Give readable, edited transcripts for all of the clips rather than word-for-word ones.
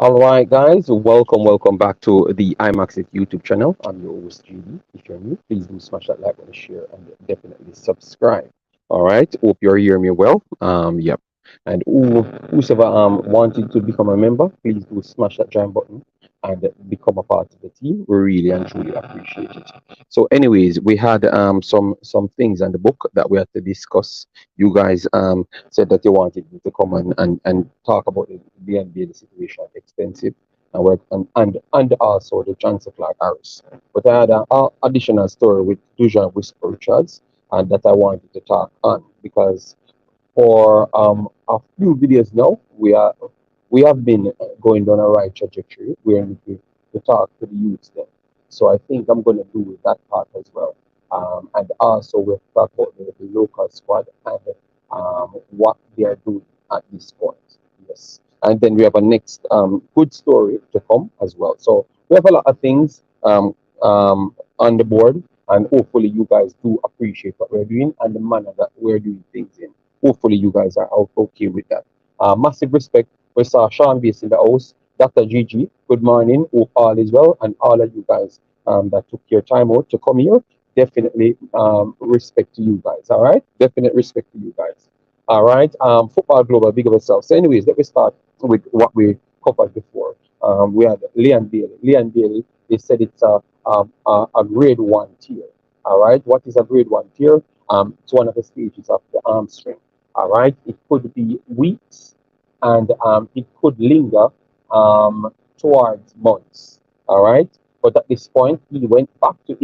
All right, guys, welcome back to the Imaxit YouTube channel. I'm your host, JD. If you're new, please do smash that like button, share, and definitely subscribe. All right, hope you're hearing me well. Yep. And whosoever wanted to become a member, please do smash that join button and become a part of the team. We really and truly appreciate it. So, anyways, we had some things in the book that we had to discuss. You guys said that you wanted me to come and talk about the NBA situation extensive and work and also the transfer flag Harris. But I had an additional story with Dujuan Richards and that I wanted to talk on because for a few videos now we have been going down a right trajectory. We need to talk to the youths then. So I think I'm going to do that part as well. And also we'll talk about the local squad and what they are doing at this point. Yes. And then we have a next good story to come as well. So we have a lot of things on the board, and hopefully you guys do appreciate what we're doing and the manner that we're doing things in. Hopefully you guys are okay with that. Massive respect. We saw Sean Base in the house, Dr. Gigi. Good morning. Hope all is well, and all of you guys that took your time out to come here. Definitely respect to you guys. All right. Definite respect to you guys. All right. Football Global, big of yourself. So, anyways, let me start with what we covered before. We had Leon Bailey. Leon Bailey, they said it's a grade one tier. All right. What is a grade one tier? It's one of the stages of the hamstring. All right. It could be weeks and it could linger towards months. All right. But at this point, he went back to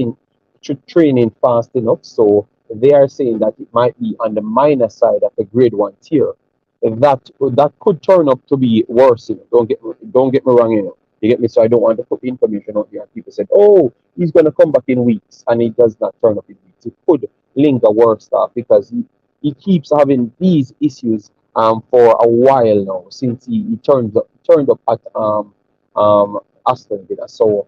training fast enough. So they are saying that it might be on the minor side of the grade one tier. That could turn up to be worse. Don't get me wrong. You get me. So I don't want to put information out here. People said, "Oh, he's gonna come back in weeks," and it does not turn up in weeks. It could linger worse stuff because he keeps having these issues for a while now since he turned up at Aston Villa. So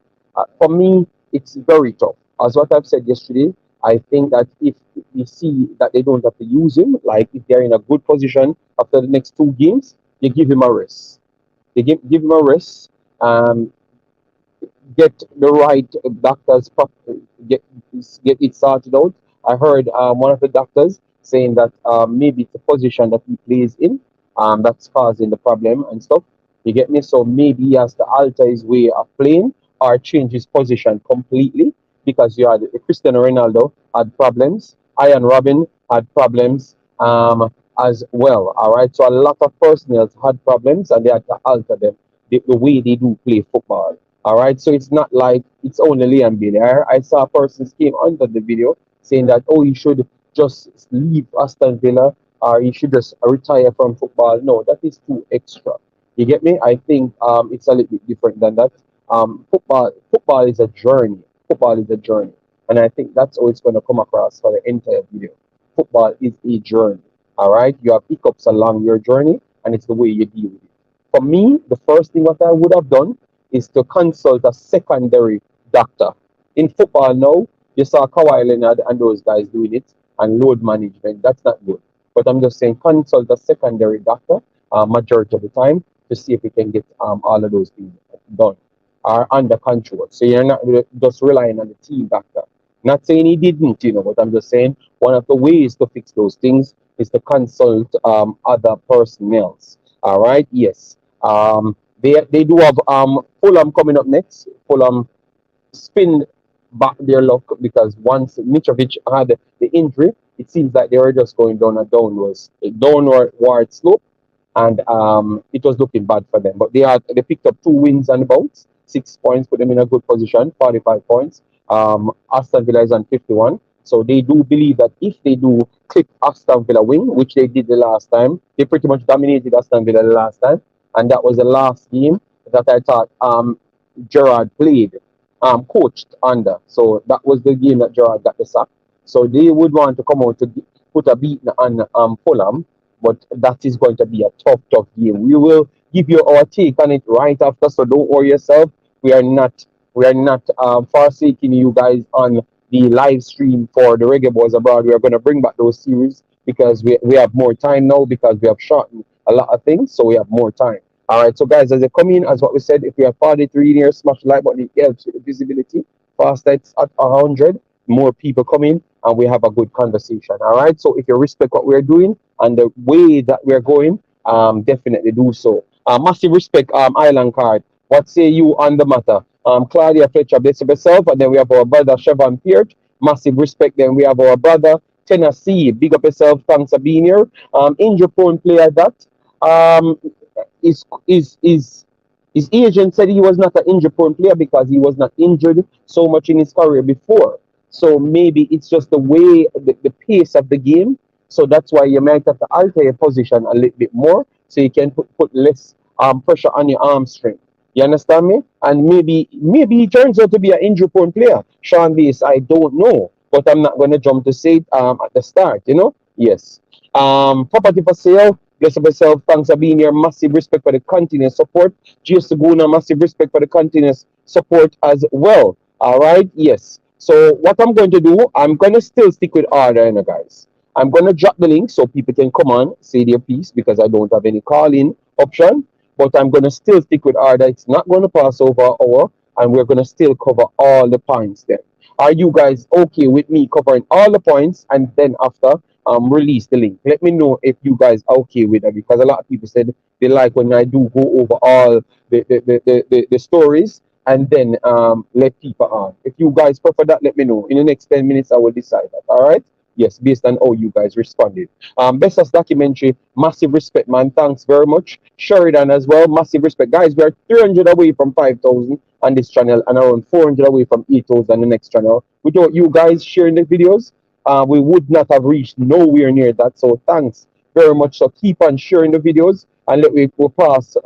for me, it's very tough. As what I've said yesterday, I think that if we see that they don't have to use him, like if they're in a good position after the next two games, you give him a rest. They give him a rest. Um, get the right doctors, get get it sorted out. I heard one of the doctors saying that maybe it's the position that he plays in that's causing the problem and stuff. You get me? So maybe he has to alter his way of playing or change his position completely because you had Cristiano Ronaldo had problems, Ian Robin had problems as well. All right, so a lot of personnel had problems and they had to alter them the way they do play football. All right, so it's not like it's only Liam Bailey. I saw a person came under the video saying that he should just leave Aston Villa or he should just retire from football. No, that is too extra. You get me? I think it's a little bit different than that. Football is a journey. Football is a journey, and I think that's how it's going to come across for the entire video. Football is a journey. All right, you have hiccups along your journey, and it's the way you deal with it. For me, the first thing what I would have done is to consult a secondary doctor. In football now, you saw Kawhi Leonard and those guys doing it, and load management. That's not good. But I'm just saying, consult a secondary doctor majority of the time to see if we can get all of those things done or under control. So you're not just relying on the team doctor. Not saying he didn't, but I'm just saying one of the ways to fix those things is to consult other personnel. All right, yes. They do have Fulham coming up next. Fulham spin back their luck because once Mitrovic had the injury, it seems like they were just going down a downward slope, and it was looking bad for them. But they picked up two wins and bounce, 6 points, put them in a good position, 45 points. Aston Villa is on 51. So they do believe that if they do clip Aston Villa win, which they did the last time, they pretty much dominated Aston Villa the last time, and that was the last game that I thought Gerard played, coached under. So that was the game that Gerard got the sack. So they would want to come out to put a beat on Fulham, but that is going to be a tough game. We will give you our take on it right after, so don't worry yourself. We are not forsaking you guys on the live stream for the Reggae Boys Abroad. We are going to bring back those series because we have more time now because we have shortened a lot of things, so we have more time. All right, so guys, as they come in, as what we said, if we are 43 in here, smash the like button. It helps with the visibility. Faster, it's at 100. More people come in, and we have a good conversation. All right, so if you respect what we're doing and the way that we're going, definitely do so. Massive respect, Island Card. What say you on the matter? Claudia Fletcher, bless up yourself, and then we have our brother Chevron Peart. Massive respect. Then we have our brother Tennessee. Big up yourself. Thanks for being here. Injury prone player that. Um, his agent said he was not an injury prone player because he was not injured so much in his career before. So maybe it's just the way the pace of the game. So that's why you might have to alter your position a little bit more so you can put less pressure on your arm strength. You understand me? And maybe he turns out to be an injury prone player. Sean Bass, I don't know. But I'm not gonna jump to say it at the start, you know? Yes. Property for sale. Bless up yourself. Thanks for being here. Massive respect for the continuous support. Just Saguna, massive respect for the continuous support as well. All right. Yes. So what I'm going to do, I'm going to still stick with order, you know, guys. I'm going to drop the link so people can come on, say their piece because I don't have any call-in option. But I'm going to still stick with order. It's not going to pass over an hour, and we're going to still cover all the points then. Are you guys okay with me covering all the points and then after release the link? Let me know if you guys are okay with that because a lot of people said they like when I do go over all the stories and then let people on. If you guys prefer that, let me know. In the next 10 minutes, I will decide that. All right? Yes, based on how you guys responded. Best as documentary, massive respect, man. Thanks very much. Sheridan as well, massive respect. Guys, we are 300 away from 5,000 on this channel and around 400 away from 8,000 on the next channel. Without you guys sharing the videos, we would not have reached nowhere near that. So thanks very much. So keep on sharing the videos and let me go past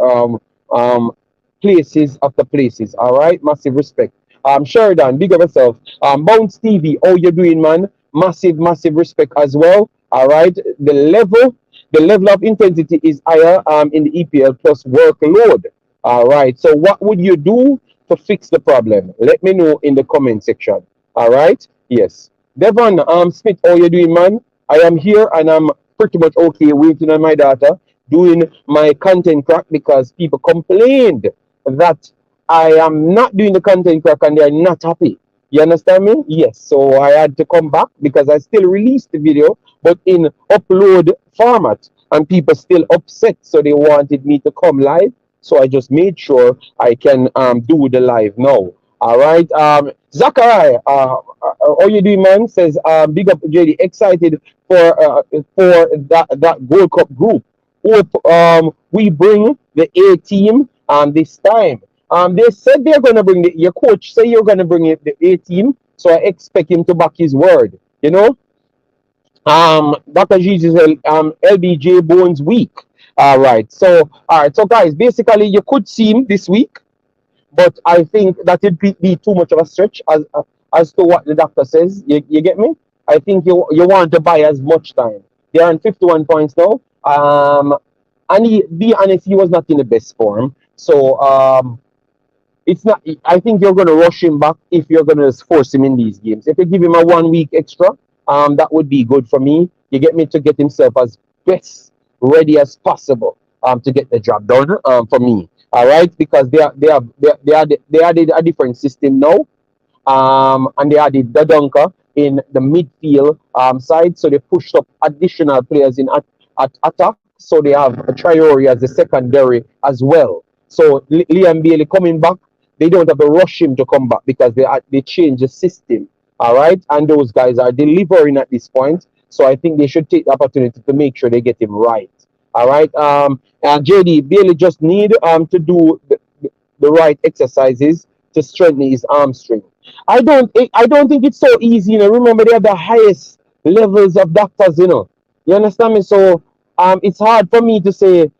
places after places. All right, massive respect. Sheridan, big up yourself. Bounce TV, how you doing, man? Massive respect as well. All right, the level of intensity is higher in the EPL plus workload. All right, so what would you do to fix the problem? Let me know in the comment section. All right, yes. Devon Smith, how you doing, man? I am here and I'm pretty much okay waiting on my data doing my content crack because people complained that I am not doing the content crack and they are not happy. You understand me? Yes. So I had to come back because I still released the video, but in upload format, and people still upset. So they wanted me to come live. So I just made sure I can do the live now. All right. Zachariah, how you doing, man? Says big up JD. Excited for that Gold Cup group. Hope we bring the A team this time. They said they're gonna bring your coach say you're gonna bring the A team, so I expect him to back his word. You know, Dr. Jesus, LBJ Bones week. All right, so guys, basically you could see him this week, but I think that it'd be too much of a stretch as to what the doctor says. You get me? I think you want to buy as much time. They're on 51 points now. And be honest, he was not in the best form. So it's not. I think you're gonna rush him back if you're gonna force him in these games. If you give him a 1 week extra, that would be good for me. You get me to get himself as best ready as possible to get the job done for me. All right, because they added a different system now, and they added the dunker in the midfield side, so they pushed up additional players in at attack. So they have a Traore as the secondary as well. So Liam Bailey coming back, they don't have to rush him to come back because they changed the system. All right, and those guys are delivering at this point. So I think they should take the opportunity to make sure they get him right. All right, and JD Bailey just need to do the right exercises to strengthen his hamstring. I don't think it's so easy. You know, remember they have the highest levels of doctors. You know, you understand me? So it's hard for me to say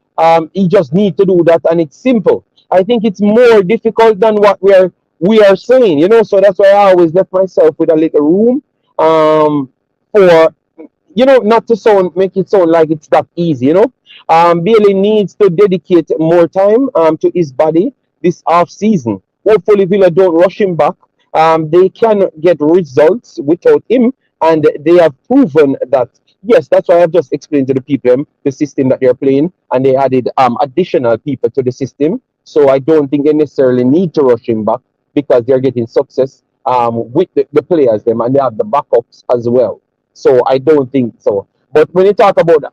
he just need to do that and it's simple. I think it's more difficult than what we are saying. You know, so that's why I always left myself with a little room for not to make it sound like it's that easy. Bailey needs to dedicate more time to his body this off season. Hopefully, Villa don't rush him back. They can get results without him and they have proven that. Yes, that's why I've just explained to the people the system that they're playing, and they added additional people to the system. So I don't think they necessarily need to rush him back because they're getting success with the players them, and they have the backups as well. So I don't think so. But when you talk about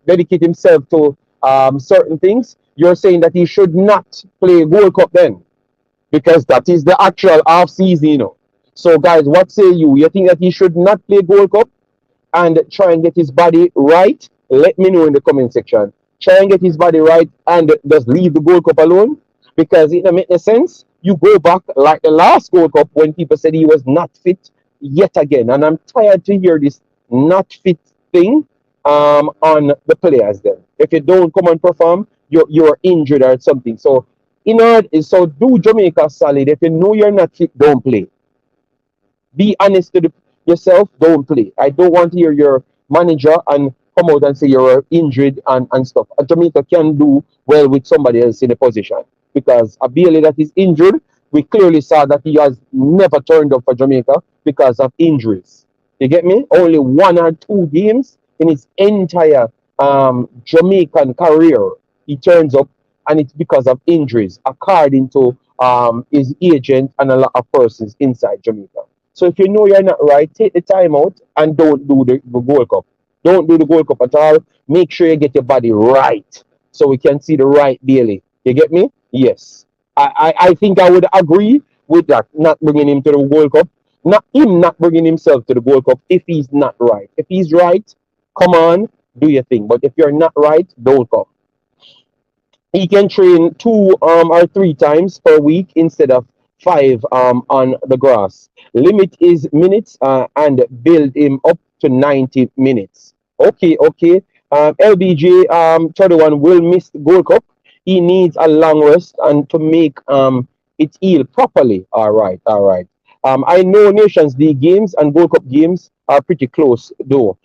dedicate himself to certain things, you're saying that he should not play World Cup then because that is the actual half season, you know. So guys, what say you? You think that he should not play Gold Cup and try and get his body right? Let me know in the comment section. Try and get his body right and just leave the Gold Cup alone because it doesn't make no sense. You go back like the last Gold Cup when people said he was not fit yet again, and I'm tired to hear this not fit thing on the players. Then, if you don't come and perform, you're injured or something. So so do Jamaica solid. If you know you're not fit, don't play. Be honest to yourself. Don't play. I don't want to hear your manager and come out and say you're injured and stuff. Jamaica can do well with somebody else in a position because a Bailey that is injured, we clearly saw that he has never turned up for Jamaica because of injuries. You get me? Only 1 or 2 games in his entire Jamaican career he turns up, and it's because of injuries, according to his agent and a lot of persons inside Jamaica. So if you know you're not right, take the time out and don't do the Gold Cup. Don't do the Gold Cup at all. Make sure you get your body right so we can see the right Bailey. You get me? Yes. I think I would agree with that, not bringing him to the World Cup. Not him not bringing himself to the World Cup if he's not right. If he's right, come on, do your thing. But if you're not right, don't come. He can train 2 or 3 times per week instead of five on the grass. Limit his minutes and build him up to 90 minutes. Okay, okay. LBJ 31 will miss the Gold Cup. He needs a long rest and to make it heal properly. All right, all right. I know Nations League games and Gold Cup games are pretty close though.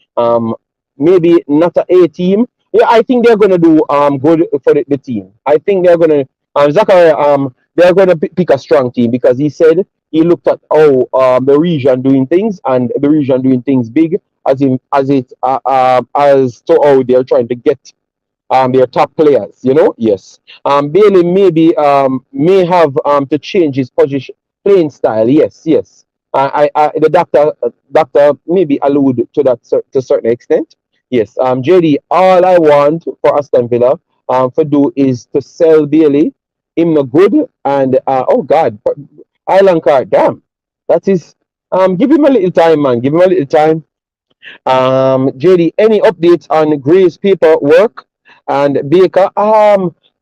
Maybe not a team. Yeah, I think they're gonna do good for the team. I think they're gonna Zachary they're gonna pick a strong team because he said he looked at how the region doing things and the region doing things big as to how they're trying to get their top players. You know, yes. Bailey maybe may have to change his position playing style. Yes, yes. The doctor maybe allude to that to a certain extent. Yes, JD, all I want for Aston Villa for do is to sell Bailey, him no good, and oh God, Island card, damn, that is give him a little time, man, give him a little time. JD, any updates on Gray's paperwork and Baker?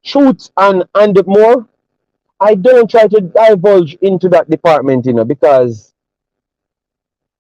Truth and more. I don't try to divulge into that department, you know, because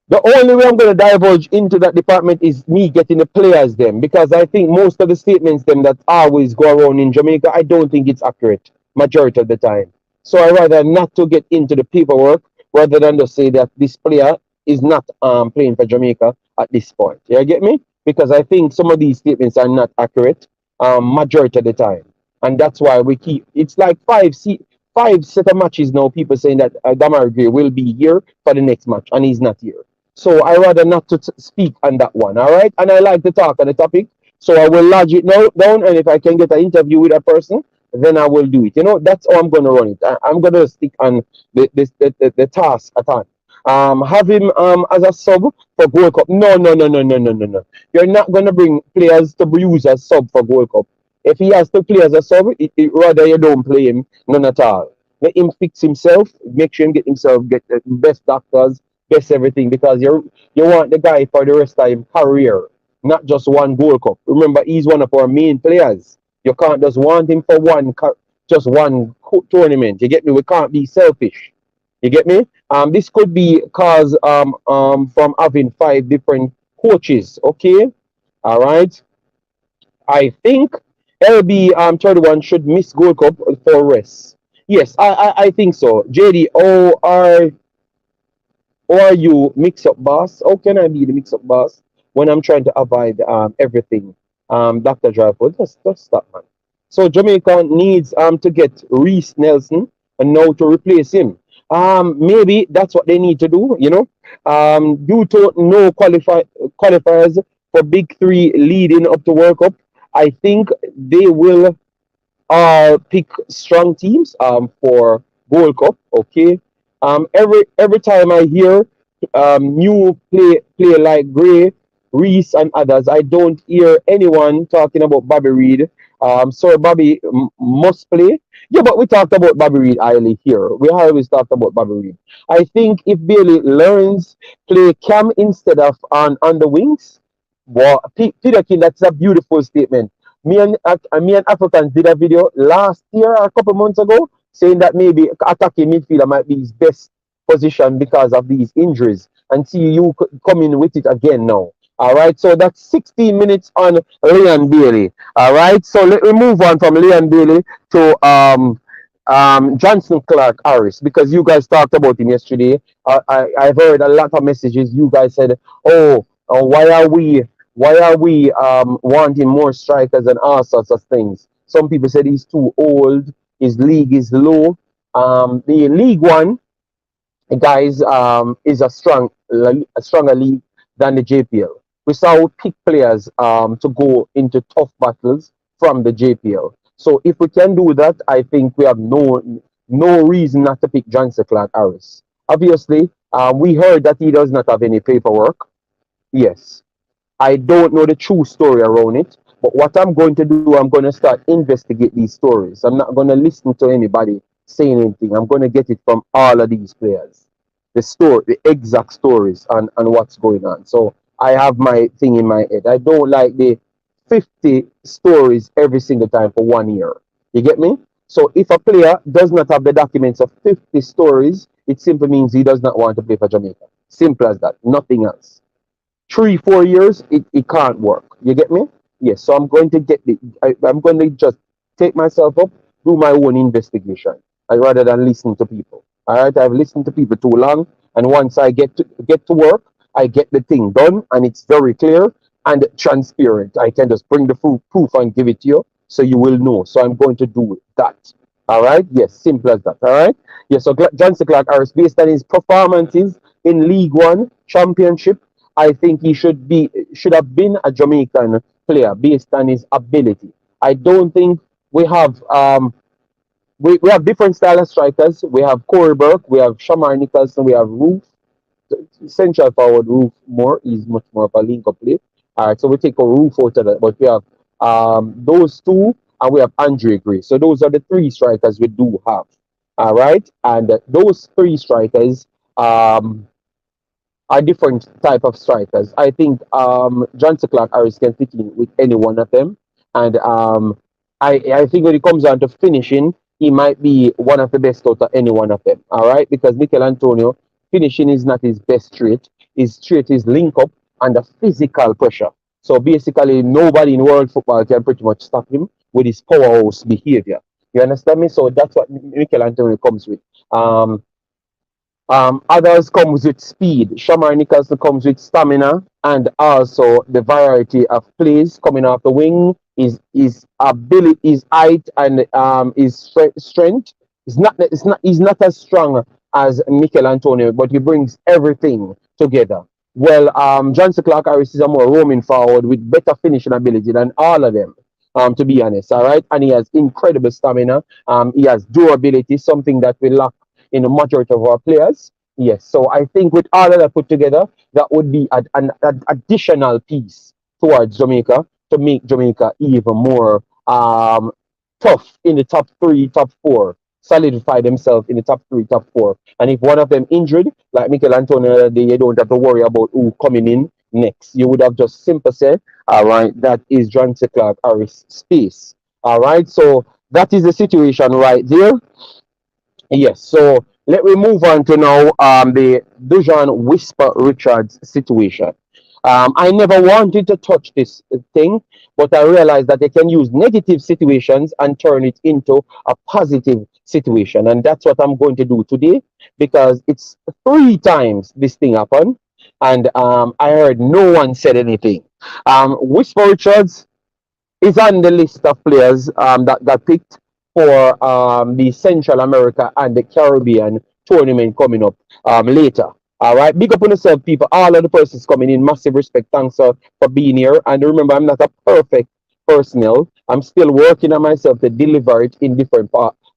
the only way I'm going to divulge into that department is me getting the players them because I think most of the statements them that always go around in Jamaica, I don't think it's accurate majority of the time. So I rather not to get into the paperwork rather than to say that this player is not playing for Jamaica at this point. You get me? Because I think some of these statements are not accurate majority of the time, and that's why we keep. It's like five set of matches now. People saying that Damar Gray will be here for the next match, and he's not here. So I rather not to speak on that one, all right? And I like to talk on the topic, so I will lodge it now, down, and if I can get an interview with a person, then I will do it. You know, that's how I'm going to run it. I'm going to stick on the task at hand. Have him as a sub for Gold Cup. No, no, no, no, no, no, no, no. You're not going to bring players to use as sub for Gold Cup. If he has to play as a sub, rather you don't play him, none at all. Let him fix himself, make sure him get the best doctors, best everything, because you want the guy for the rest of his career, not just one Gold Cup. Remember, he's one of our main players. You can't just want him for just one tournament. You get me? We can't be selfish. You get me? This could be cause from having 5 different coaches. Okay, all right. I think LB 31 should miss Gold Cup for rest. Yes, I think so. JD, or you mix up boss? How can I be the mix up boss when I'm trying to avoid everything? Dr. Drivers, just stop, man. So Jamaica needs to get Reese Nelson and now to replace him. Maybe that's what they need to do, you know. Due to no qualifiers for Big Three leading up to World Cup, I think they will pick strong teams for Gold Cup. Okay. Every time I hear new play like Gray, Reese, and others, I don't hear anyone talking about Bobby Reed. So Bobby must play. Yeah, but we talked about Bobby Reed highly here. We always talked about Bobby Reed. I think if Bailey learns play Cam instead of on the wings, well, Peter King, that's a beautiful statement. Me and Africans did a video last year or a couple months ago saying that maybe attacking midfielder might be his best position because of these injuries. And see you come in with it again now. All right, so that's 16 minutes on Leon Bailey. All right, so let me move on from Leon Bailey to Johnson Clark Harris because you guys talked about him yesterday. I've heard a lot of messages. You guys said, "Oh, why are we wanting more strikers and all sorts of things?" Some people said he's too old. His league is low. The League One guys is a stronger league than the JPL. We saw we pick players to go into tough battles from the JPL. So if we can do that, I think we have no reason not to pick Johnson Clark Harris. Obviously, we heard that he does not have any paperwork. Yes, I don't know the true story around it. But what I'm going to do, I'm going to start investigate these stories. I'm not going to listen to anybody saying anything. I'm going to get it from all of these players, the exact stories and what's going on. So I have my thing in my head. I don't like the 50 stories every single time for 1 year. You get me? So if a player does not have the documents of 50 stories, it simply means he does not want to play for Jamaica. Simple as that. Nothing else. 3 4 years, it can't work. You get me? Yes. So I'm going to I'm going to just take myself up, do my own investigation, rather than listen to people. All right. I've listened to people too long, and once I get to work, I get the thing done, and it's very clear and transparent. I can just bring the proof and give it to you, so you will know. So I'm going to do that. All right. Yes. Simple as that. All right. Yes. So Johnson Clark Harris, based on his performances in League One Championship, I think he should have been a Jamaican player based on his ability. I don't think we have we have different style of strikers. We have Corey Burke, we have Shamar Nicholson, we have Roof, central forward Roof more is much more of a link up play. All right, so we take a Roof out of that, but we have those two and we have Andre Gray. So those are the three strikers we do have. All right, and those three strikers are different type of strikers. I think Johnson Clark Harris can fit in with any one of them, and I think when it comes down to finishing, he might be one of the best out of any one of them. All right, because Mikel Antonio finishing is not his best trait. His trait is link up and the physical pressure. So basically, nobody in world football can pretty much stop him with his powerhouse behavior. You understand me? So that's what Mikel Antonio comes with. Others comes with speed. Shamar Nicholson comes with stamina and also the variety of plays coming off the wing. His ability, his height, and his strength. He's not as strong as Mikel Antonio, but he brings everything together. Well, Johnson Clark Harris is a more roaming forward with better finishing ability than all of them. To be honest, all right, and he has incredible stamina. He has durability, something that we lack in the majority of our players. Yes, so I think with all of that put together, that would be an additional piece towards Jamaica to make Jamaica even more tough in the top three, top four, solidify themselves in the top three, top four. And if one of them injured, like Mikel Antonio, you don't have to worry about who coming in next. You would have just simply said, all right, that is Johnson Clark Harris space. All right, so that is the situation right there. Yes, so let me move on to now the Dujuan Whisper Richards situation. I never wanted to touch this thing, but I realized that they can use negative situations and turn it into a positive situation. And that's what I'm going to do today because it's 3 times this thing happened. And I heard no one said anything. Whisper Richards is on the list of players that got picked for the Central America and the Caribbean tournament coming up later. All right, big up on yourself, people. All of the persons coming in, massive respect. Thanks for being here. And remember, I'm not a perfect personnel. I'm still working on myself to deliver it in different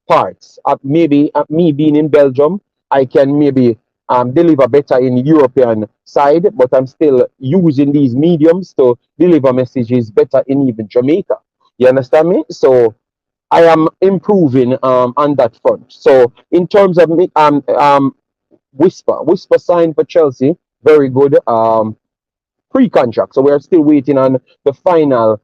parts. Maybe me being in Belgium, I can maybe deliver better in European side, but I'm still using these mediums to deliver messages better in even Jamaica. You understand me? So I am improving on that front. So in terms of me, Whisper signed for Chelsea, very good pre-contract. So we are still waiting on the final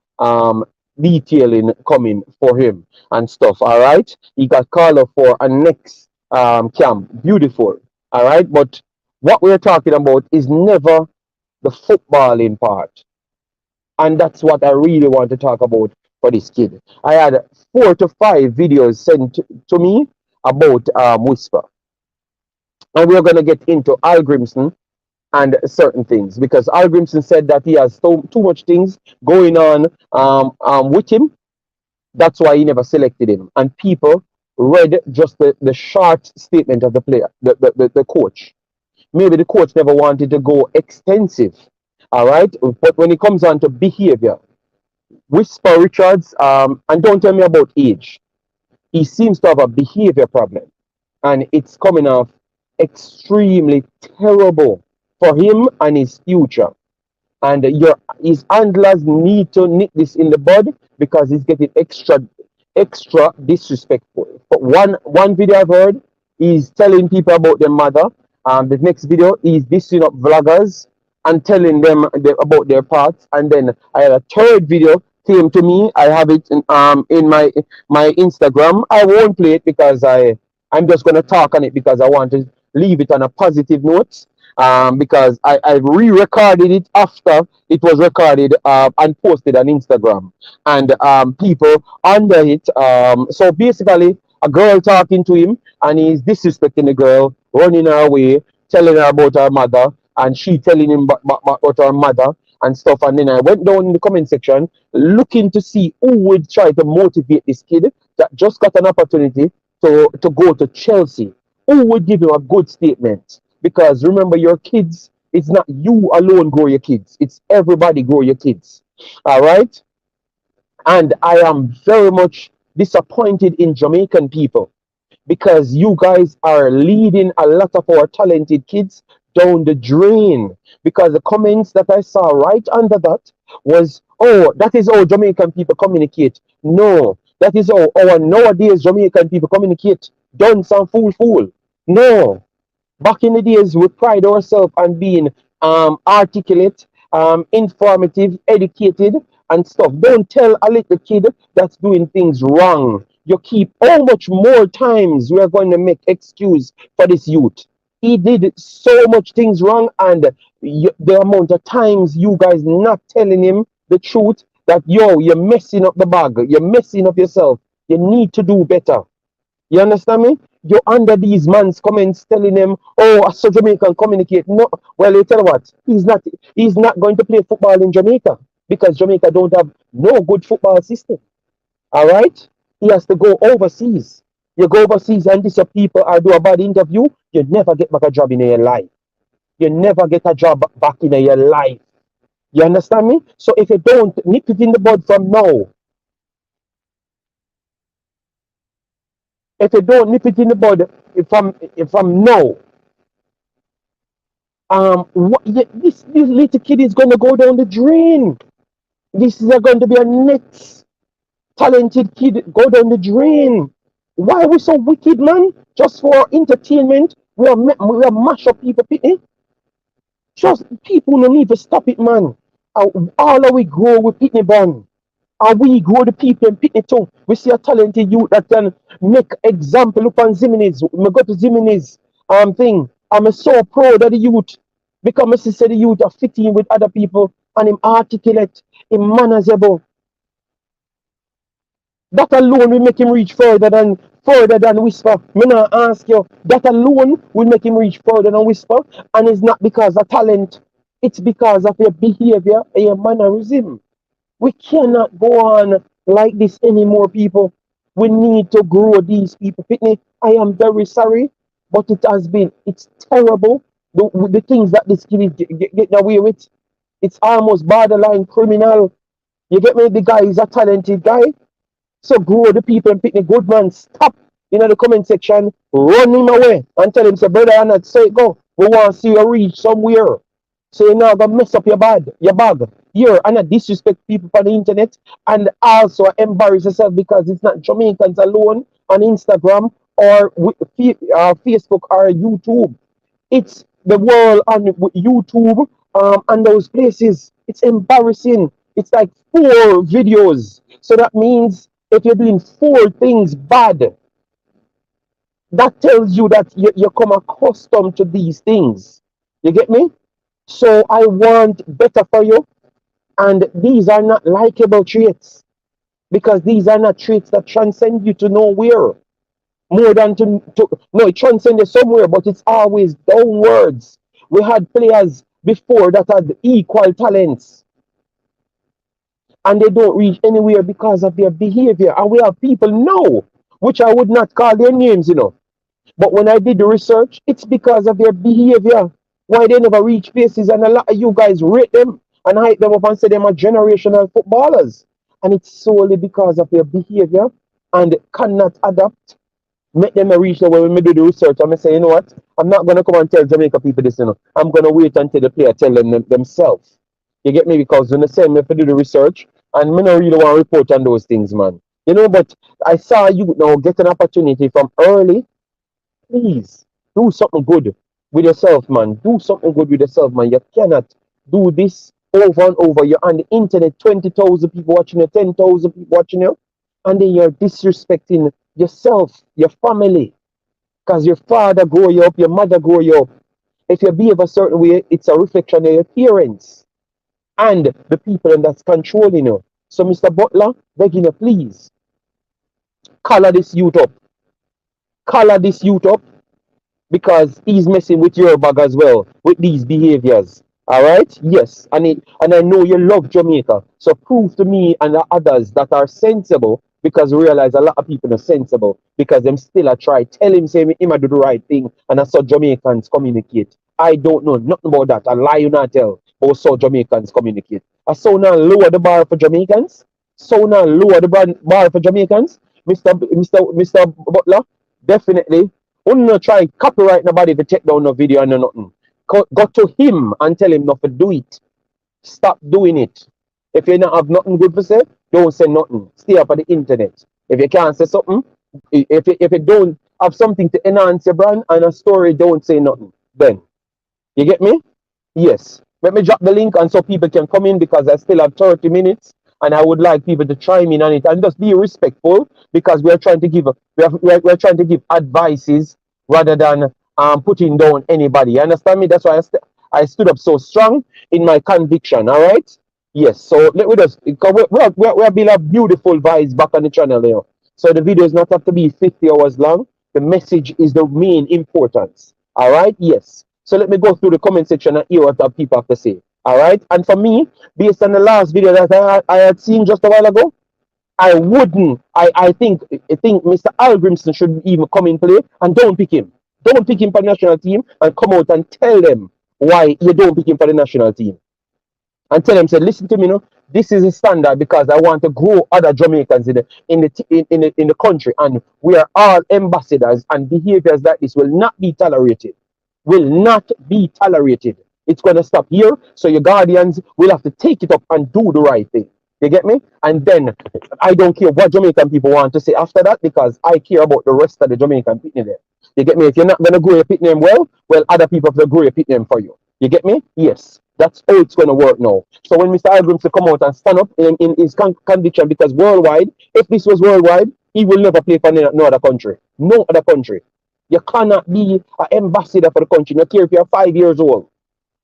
detailing coming for him and stuff. All right, he got called up for a next camp. Beautiful. All right, but what we're talking about is never the footballing part, and that's what I really want to talk about for this kid. I had 4 to 5 videos sent to me about Whisper, and we're gonna get into Al Grimson and certain things because Al Grimson said that he has too much things going on with him. That's why he never selected him. And people read just the short statement of the player, the coach. Maybe the coach never wanted to go extensive. All right. But when it comes on to behavior, Whisper Richards, and don't tell me about age, he seems to have a behavior problem. And it's coming off extremely terrible for him and his future. And his handlers need to nip this in the bud because he's getting extra disrespectful. But one video I've heard, he's telling people about their mother. The next video, he's dissing up vloggers and telling them about their parts. And then I had a third video came to me. I have it in my Instagram. I won't play it because I'm just gonna talk on it because I want to leave it on a positive note. Because I re-recorded it after it was recorded and posted on Instagram, and people under it. So basically, a girl talking to him, and he's disrespecting the girl, running her away, telling her about her mother, and she telling him about her mother and stuff. And then I went down in the comment section looking to see who would try to motivate this kid that just got an opportunity to go to Chelsea. Who would give him a good statement? Because remember, your kids, it's not you alone grow your kids, it's everybody grow your kids. All right? And I am very much disappointed in Jamaican people because you guys are leading a lot of our talented kids down the drain. Because the comments that I saw right under that was, oh, that is how Jamaican people communicate. No, that is how our nowadays Jamaican people communicate. Dunce and fool. No, back in the days, we pride ourselves on being articulate, informative, educated, and stuff. Don't tell a little kid that's doing things wrong. You keep how much more times we are going to make excuse for this youth. He did so much things wrong, and the amount of times you guys not telling him the truth that yo, you're messing up the bag, you're messing up yourself. You need to do better. You understand me? You're under these man's comments telling them, oh, so Jamaican communicate. No, well, you tell what, he's not going to play football in Jamaica because Jamaica don't have no good football system. All right? He has to go overseas. You go overseas and these people are do a bad interview, you never get back a job in your life. You never get a job back in your life. You understand me? So if you don't nip it in the bud from now, if you don't nip it in the bud from now, this little kid is going to go down the drain. This is going to be a next talented kid go down the drain. Why are we so wicked, man? Just for entertainment, we are mash up people. Just people don't need to stop it, man. All of we grow with pitney bun. And we grow the people in pitney too. We see a talented youth that can make example. Look on Ziminis. We go to Ziminis thing. I'm so proud of the youth. Because my sister the youth are fitting with other people and him articulate, him manageable. That alone will make him reach further than Whisper. Me not ask you. That alone will make him reach further than Whisper. And it's not because of talent. It's because of your behavior and your mannerism. We cannot go on like this anymore, people. We need to grow these people. Pitney, I am very sorry, but it's terrible. The things that this kid is getting away with, it's almost borderline criminal. You get me? The guy is a talented guy. So grow the people and pick the good man. Stop in the comment section, run him away and tell him, say, brother, I'm not say go. We want to see you reach somewhere. So you're not gonna mess up your bag. Here and not disrespect people on the internet and also embarrass yourself because it's not Jamaicans alone on Instagram or Facebook or YouTube. It's the world on YouTube and those places. It's embarrassing. It's like 4 videos. So that means if you're doing 4 things bad, that tells you that you come accustomed to these things. You get me? So I want better for you. And these are not likable traits because these are not traits that transcend you to nowhere. More than no, it transcends you somewhere, but it's always downwards. We had players before that had equal talents and they don't reach anywhere because of their behavior. And we have people now, which I would not call their names, But when I did the research, it's because of their behavior. Why they never reach places, and a lot of you guys rate them and hype them up and say them are generational footballers. And it's solely because of their behavior and cannot adapt. Make them a reach the way when we do the research. I'm say, you know what? I'm not gonna come and tell Jamaica people this, I'm gonna wait until the player tell them themselves. You get me? Because when they say me if I do the research, and me not really want to report on those things, man. But I saw you now get an opportunity from early. Please do something good with yourself, man. Do something good with yourself, man. You cannot do this over and over. You're on the internet, 20,000 people watching you, 10,000 people watching you, and then you're disrespecting yourself, your family, because your father grew you up, your mother grew you up. If you behave a certain way, it's a reflection of your parents and the people that's controlling you. So, Mr. Butler, begging you, please, color this youth up. Color this youth up because he's messing with your bag as well with these behaviors. All right? Yes. And I know you love Jamaica. So prove to me and the others that are sensible because realize a lot of people are sensible because them still a try. Tell him, say him do the right thing and that's how Jamaicans communicate. I don't know nothing about that. I lie you not tell. But so Jamaicans communicate. I saw now lower the bar for Jamaicans. So now lower the bar for Jamaicans. Mr. Butler, definitely. Not try copyright nobody to take down no video and no nothing. Go to him and tell him not to do it. Stop doing it. If you don't have nothing good to say, don't say nothing. Stay up on the internet. If you can't say something, if you don't have something to enhance your brand and a story, don't say nothing. Then, you get me? Yes. Let me drop the link and so people can come in because I still have 30 minutes and I would like people to chime in on it and just be respectful because we're trying to give we're trying to give advices rather than putting down anybody. You understand me? That's why I stood up so strong in my conviction. All right. Yes. So let me just we're building a beautiful vibes back on the channel there. So the video is not have to be 50 hours long. The message is the main importance. All right. Yes. So let me go through the comment section and hear what the people have to say. All right. And for me, based on the last video that I had seen just a while ago, I wouldn't. I think Mr. Algrimson should even come in play and don't pick him. Don't pick him for the national team and come out and tell them why you don't pick him for the national team. And tell them, say, listen to me, this is a standard because I want to grow other Jamaicans in the country, and we are all ambassadors, and behaviors like this will not be tolerated. Will not be tolerated. It's going to stop here, so your guardians will have to take it up and do the right thing. You get me? And then I don't care what Jamaican people want to say after that because I care about the rest of the Jamaican people there. You get me? If you're not going to grow your pit name well, other people have to grow your pit name for you. You get me? Yes. That's how it's going to work now. So when Mr. Algrim to come out and stand up in his conviction, because worldwide, if this was worldwide, he will never play for no other country. No other country. You cannot be an ambassador for the country. No care if you're 5 years old.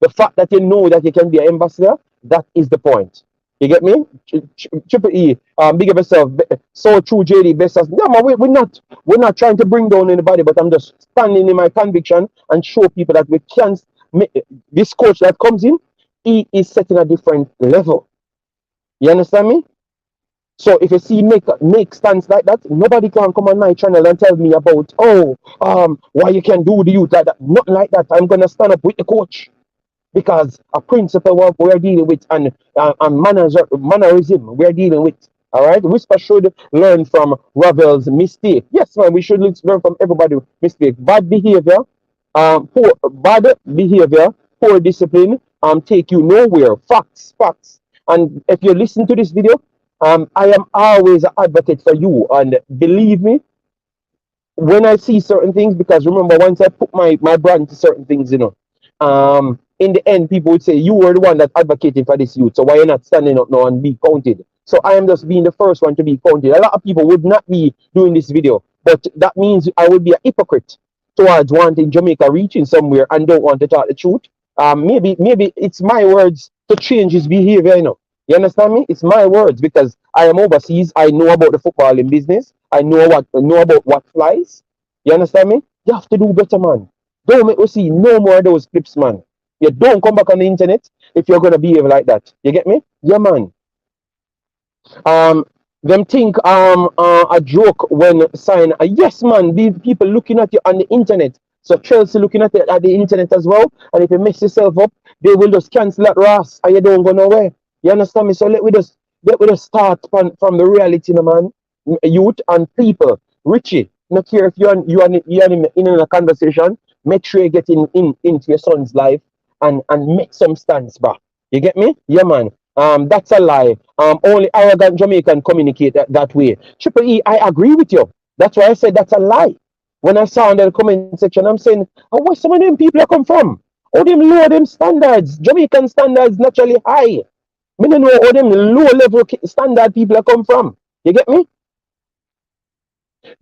The fact that you know that you can be an ambassador, that is the point. You get me? Triple E, big up yourself. So true, JD, best as no, man, we're not trying to bring down anybody, but I'm just standing in my conviction and show people that we can. This coach that comes in, he is setting a different level. You understand me? So if you see make stands like that, nobody can come on my channel and tell me about, oh, why you can do the youth like that. Nothing like that. I'm gonna stand up with the coach because a principle what we're dealing with and mannerism we're dealing with. All right, Whisper should learn from Ravel's mistake. Yes, man, we should learn from everybody's mistake. Bad behavior, bad behavior, poor discipline, take you nowhere. Facts, facts. And if you listen to this video, I am always an advocate for you. And believe me, when I see certain things, because remember, once I put my brand to certain things, in the end, people would say, you were the one that advocated for this youth, so why are you not standing up now and be counted? So I am just being the first one to be counted. A lot of people would not be doing this video, but that means I would be a hypocrite towards wanting Jamaica reaching somewhere and don't want to talk the truth. Maybe it's my words to change his behavior, You understand me? It's my words because I am overseas. I know about the footballing business. I know about what flies. You understand me? You have to do better, man. Don't make me see no more of those clips, man. You don't come back on the internet if you're gonna behave like that. You get me? Yeah, man. Um, them think a joke when sign. Yes, man. Be people looking at you on the internet. So Chelsea looking at the internet as well. And if you mess yourself up, they will just cancel that Ross and you don't go nowhere. You understand me? So let we just start from the reality, man. Youth and people. Richie, not care if you're in a conversation. Make sure you get into your son's life and make some stands, bro. You get me? Yeah, man. That's a lie. Only arrogant Jamaican communicate that way. Triple E, I agree with you. That's why I said that's a lie. When I saw in the comment section, I'm saying, oh, where some of them people come from? Oh, them lower them standards. Jamaican standards naturally high. Me don't know how them low level standard people come from. You get me?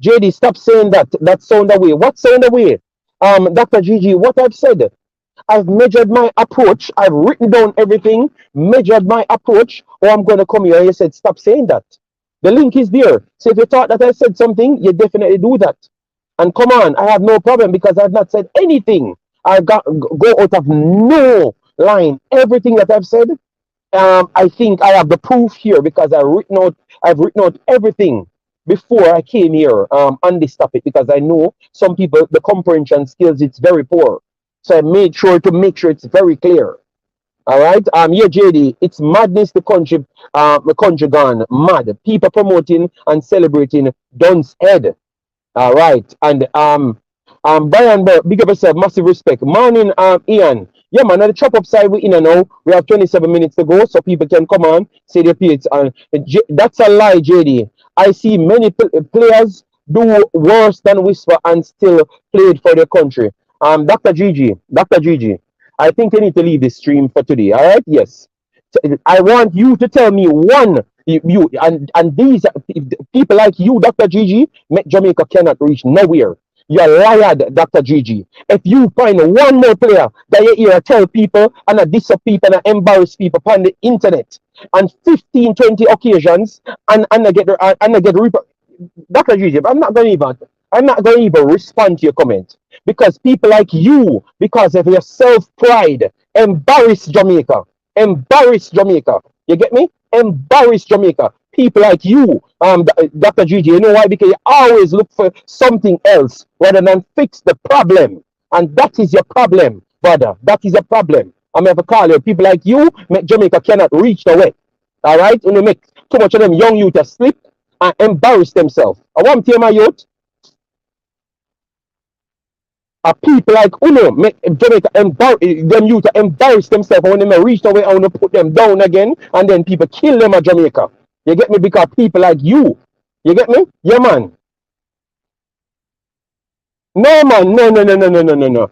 JD, stop saying that. That sound away. What sound away? Dr. GG, what I've said. I've measured my approach. I've written down everything, measured my approach, or I'm going to come here and you said, stop saying that. The link is there. So if you thought that I said something, you definitely do that. And come on, I have no problem because I've not said anything. I go out of no line. Everything that I've said, I think I have the proof here because I've written out everything before I came here on this topic because I know some people, the comprehension skills, it's very poor. So I made sure to make sure it's very clear. All right. Yeah, JD, it's madness. The country gone mad. People promoting and celebrating Don's head. All right. And Brian, big up yourself, massive respect. Morning, Ian. Yeah, man, on the chop up side, we're in and now. We have 27 minutes to go, so people can come on, say their piece. And that's a lie, JD. I see many players do worse than Whisper and still played for their country. Dr. Gigi, I think you need to leave the stream for today. All right? Yes. I want you to tell me one. And these people like you, Dr. Gigi, make Jamaica cannot reach nowhere. You're liar, Dr. Gigi. If you find one more player that you hear tell people and diss up people and embarrass people on the internet on 15, 20 occasions and I get Dr. Gigi, I'm not going to even respond to your comment because people like you, because of your self-pride, embarrass Jamaica. Embarrass Jamaica. You get me? Embarrass Jamaica. People like you, Dr. Gigi, you know why? Because you always look for something else rather than fix the problem. And that is your problem, brother. That is your problem. I'm going to call you. People like you make Jamaica cannot reach the way. All right? You know, make too much of them young youth to slip and embarrass themselves. I want to tell my youth, people like Uno make Jamaica them youth to embarrass themselves when they reach the way I want to put them down again and then people kill them at Jamaica. You get me? Because people like you get me? Yeah, man. No, man. No.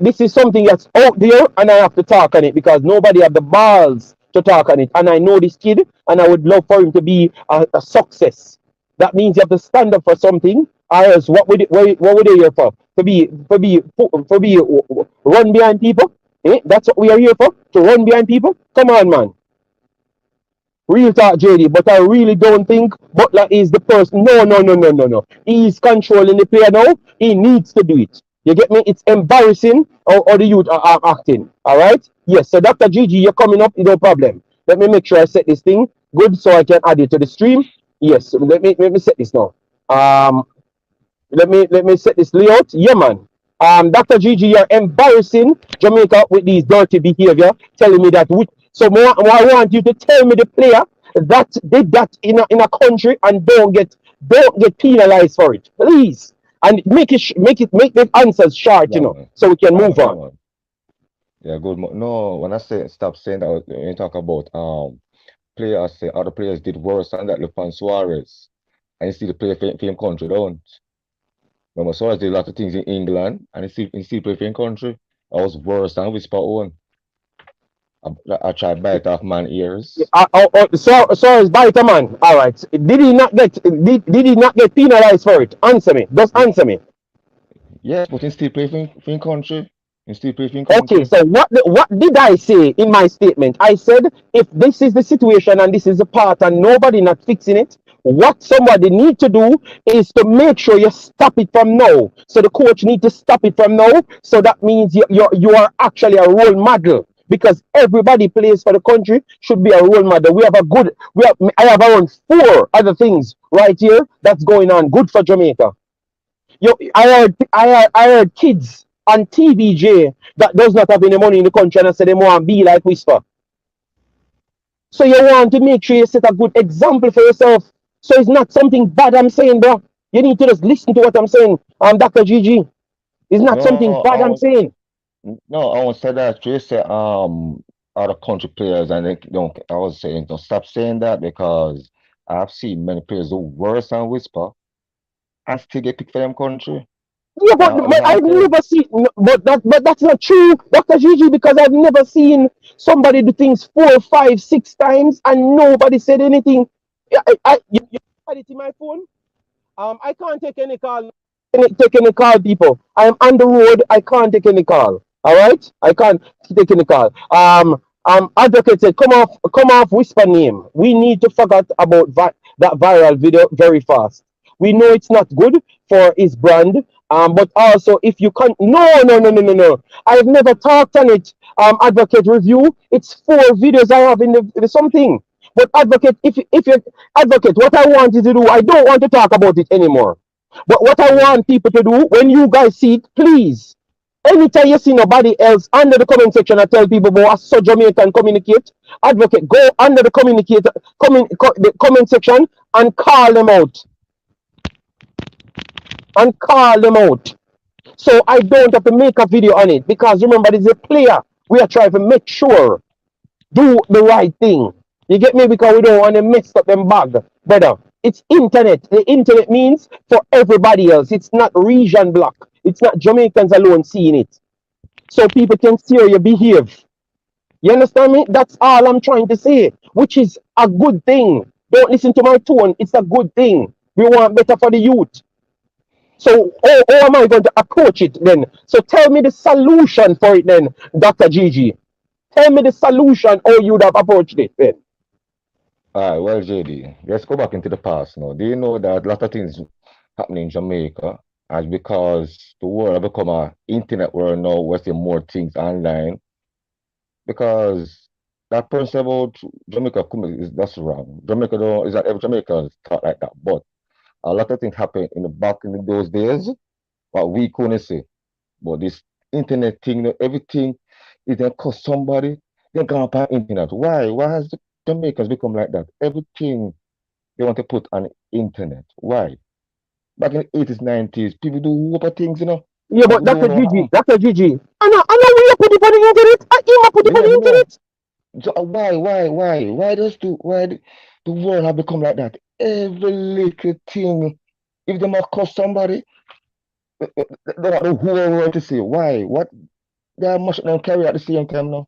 This is something that's out there and I have to talk on it because nobody have the balls to talk on it. And I know this kid and I would love for him to be a success. That means you have to stand up for something. Or else what would they here for? To be run behind people? That's what we are here for? To run behind people? Come on, man. Real talk, JD, but I really don't think Butler is the person. No. He's controlling the player now. He needs to do it. You get me? It's embarrassing how the youth are acting. All right? Yes. So Dr. Gigi, you're coming up, no problem. Let me make sure I set this thing good so I can add it to the stream. Yes, let me set this now. Um, let me set this layout. Yeah, man. Dr. Gigi, you're embarrassing Jamaica with these dirty behavior, telling me that. So I want you to tell me the player that did that in a country and don't get penalized for it, please. And make the answers short, Yeah, man. so we can move Yeah, on. man. Yeah, good. No, when I say stop saying that, when you talk about players say other players did worse than that, Lupin Suarez, and you see the player for him country, don't. Remember, Suarez did a lot of things in England, and he still play for him country. I was worse than Whisper Owen. I tried bite off man ears. So is Biter man. All right. Did he not get penalized for it? Answer me. Just Ye- answer me. Yes, but he still play for him country. He still play for him Okay, country. so what did I say in my statement? I said if this is the situation and this is the part and nobody not fixing it, what somebody need to do is to make sure you stop it from now. So the coach need to stop it from now. So that means you are actually a role model because everybody plays for the country should be a role model. I have around four other things right here that's going on good for Jamaica. I heard kids on TVJ that does not have any money in the country and I say they want to be like Whisper. So you want to make sure you set a good example for yourself. So it's not something bad I'm saying, bro. You need to just listen to what I'm saying. Dr. GG. It's not something No, bad I'm saying. I won't say that. You say other country players, and they don't. I was saying don't stop saying that because I've seen many players do worse than Whisper and still get picked for them country. Yeah, but, Now, but I've example, never seen, no, but that's not true, Dr. Gigi, because I've never seen somebody do things 4, 5, 6 times and nobody said anything. You had it in my phone. I can't take any call. Take any call, people. I'm on the road. I can't take any call. All right, I can't take any call. Advocate said, come off, whisper name. We need to forget about that viral video very fast. We know it's not good for his brand. But also if you can't, no, no, no, no, no, no. I've never talked on it. Advocate review. It's 4 videos I have in the something. But advocate, if you advocate, what I want you to do, I don't want to talk about it anymore. But what I yeah, want people to do, when you guys see it, please, anytime you see nobody else under the comment section, I tell people about so Jamaican communicate. Advocate, go under the the comment section and call them out. And call them out. So I don't have to make a video on it because remember, this is a player. We are trying to make sure do the right thing. You get me? Because we don't want to mess up them bag. Brother, it's internet. The internet means for everybody else. It's not region block. It's not Jamaicans alone seeing it. So people can see how you behave. You understand me? That's all I'm trying to say, which is a good thing. Don't listen to my tone. It's a good thing. We want better for the youth. So how am I going to approach it then? So tell me the solution for it then, Dr. Gigi. Tell me the solution how you'd have approached it then. all right, well, JD, let's go back into the past now. Do you know that a lot of things happening in Jamaica as because the world have become a internet world now, we're seeing more things online because that person about Jamaica is that's wrong. Jamaica don't is not every Jamaican is taught like that. But a lot of things happen in the back in those days, what we couldn't see. But this internet thing, everything is gonna cost somebody, they go up on internet. Why? Why has the Jamaicans become like that? Everything they want to put on internet. Why? Back in the 80s, 90s, people do whopper things, Yeah, and but we don't know Dr. Gigi, I know we put it on the internet. I him put it on yeah, the me know. internet. So why the world have become like that? Every little thing, if they must cost somebody, they want the whole world to see. Why? What? They are much don't carry at the same time now.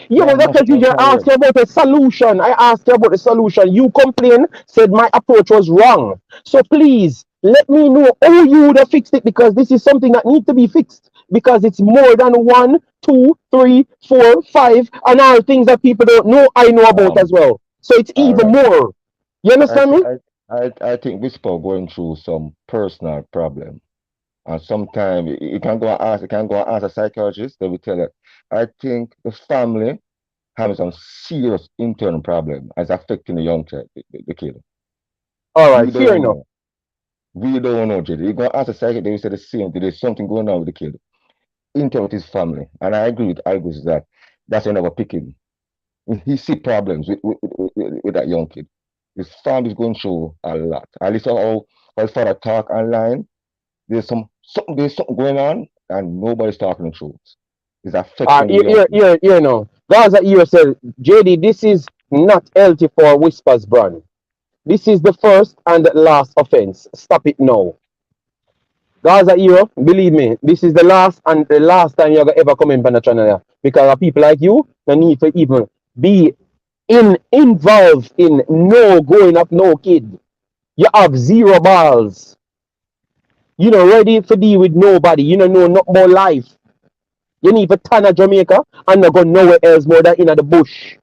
Yeah, They are but much Dr. don't Gigi, I carry. asked you about a solution. I asked you about the solution. You complained, said my approach was wrong. So please let me know how you would have fixed it because this is something that needs to be fixed because it's more than 1, 2, 3, 4, 5, and all things that people don't know I know about as Um, well. So it's all even right. more. You I understand think me? I think Whisper going through some personal problem. And sometimes you can go and ask a psychologist, they will tell you. I think the family having some serious internal problem as affecting the young child, the kid. All right, We fair don't enough. know. We don't know, JD. You go ask a psychiatrist, they will say the same thing. There's something going on with the kid. Inter with his family. And I agree with that. That's another picking. He see problems with that young kid. His family is going through a lot. I listen how his father talk online. There's something going on and nobody's talking the truth. It's affecting the young kid. Here now. Gaza here said, JD, this is not healthy for Whispers brand. This is the first and last offense. Stop it now. Gaza here, believe me, this is the last and the last time you're gonna ever come in on the channel here. Because of people like you, no need to even be involved in no growing up no kid. You have zero balls. You know ready to deal with nobody. You don't know not more life. You need to turn at Jamaica and not go nowhere else more than in the bush.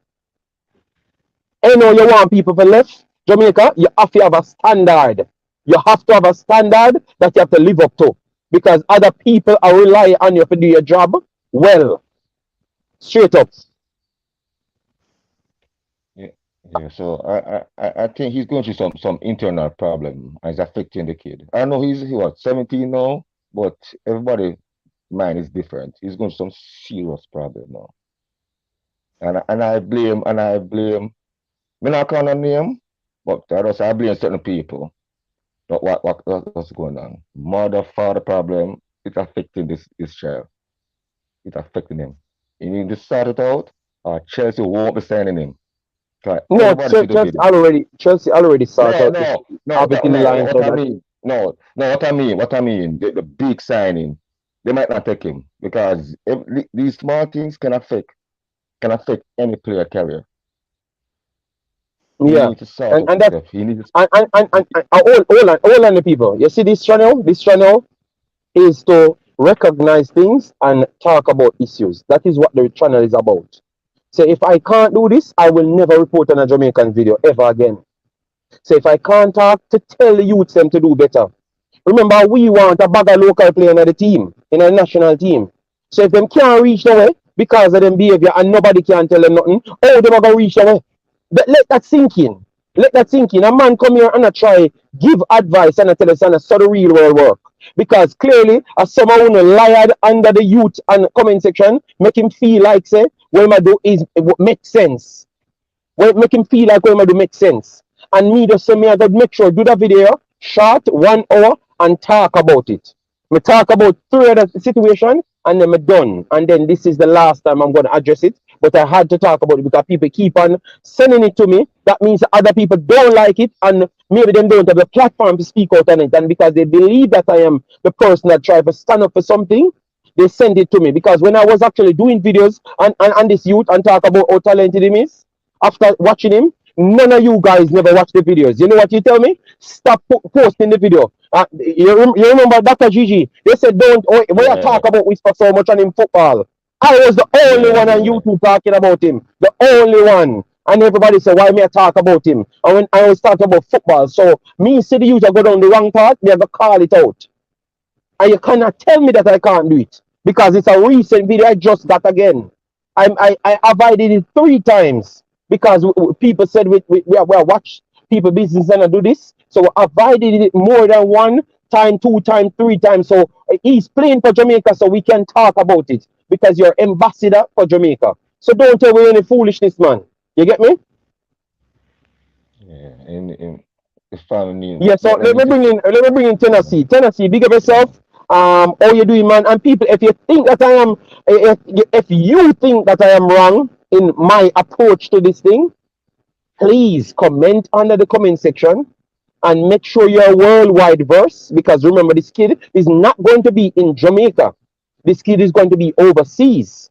And now you want people to left Jamaica, you have to have a standard. You have to have a standard that you have to live up to. Because other people are relying on you to do your job well. Straight up. Yeah, yeah. So I think he's going through some internal problem and it's affecting the kid. I know he what 17 now, but everybody mind is different. He's going through some serious problem now. And I blame me not call no name, but I blame certain people. But what's going on? Mother, father problem, it's affecting this child. It's affecting him. He need to sort it out, or Chelsea won't be signing him. Like, No, everybody see the video. Chelsea already No, sorted no, out. no, Have it no, in the no. line What so I that mean, no, no. What I mean, the big signing, they might not take him because these small things can affect any player career. He yeah. needs to sort And out and that himself. He needs to. and all on the people. You see this channel? This channel is to recognize things and talk about issues. That is what the channel is about. So if I can't do this, I will never report on a Jamaican video ever again. So if I can't talk to tell the youths them to do better. Remember, we want a bag of local player in the team, in a national team. So if them can't reach the way because of them behavior and nobody can tell them nothing, how them are gonna reach the way? But let that sink in. Let that sink in. A man come here and I try give advice and I tell us and I saw the real world work. Because clearly, as someone who lied under the youth and comment section, make him feel like say what I do is it make sense. Well, make him feel like what I do make sense. And me just say me I gotta make sure do the video short 1 hour and talk about it. Me talk about three other situation and then me done. And then this is the last time I'm gonna address it. But I had to talk about it because people keep on sending it to me. That means that other people don't like it and maybe they don't have a platform to speak out on it. And because they believe that I am the person that try to stand up for something, they send it to me. Because when I was actually doing videos on this youth and talk about how talented he is, after watching him, none of you guys never watch the videos. You know what you tell me? Stop posting the video. You remember Dr. Gigi? They said don't. Oh, we are Yeah, talk about Whisper so much on him football. I was the only yeah, one on yeah. YouTube talking about him. The only one. And everybody said, why me I talk about him? And when I was talking about football, so me see the youth go down the wrong path, they have to call it out. And you cannot tell me that I can't do it because it's a recent video I just got again. I avoided it 3 times because people said we watch people business and I do this. So I avoided it more than 1 time, 2 times, 3 times. So he's playing for Jamaica so we can talk about it because you're ambassador for Jamaica. So don't tell me any foolishness, man. You get me? Yeah, and the family Yeah, so let them into. let me bring in Tennessee. Tennessee, big up yourself. How you doing, man? And people, if you think that I am, if you think that I am wrong in my approach to this thing, please comment under the comment section and make sure you're worldwide verse because remember, this kid is not going to be in Jamaica. This kid is going to be overseas.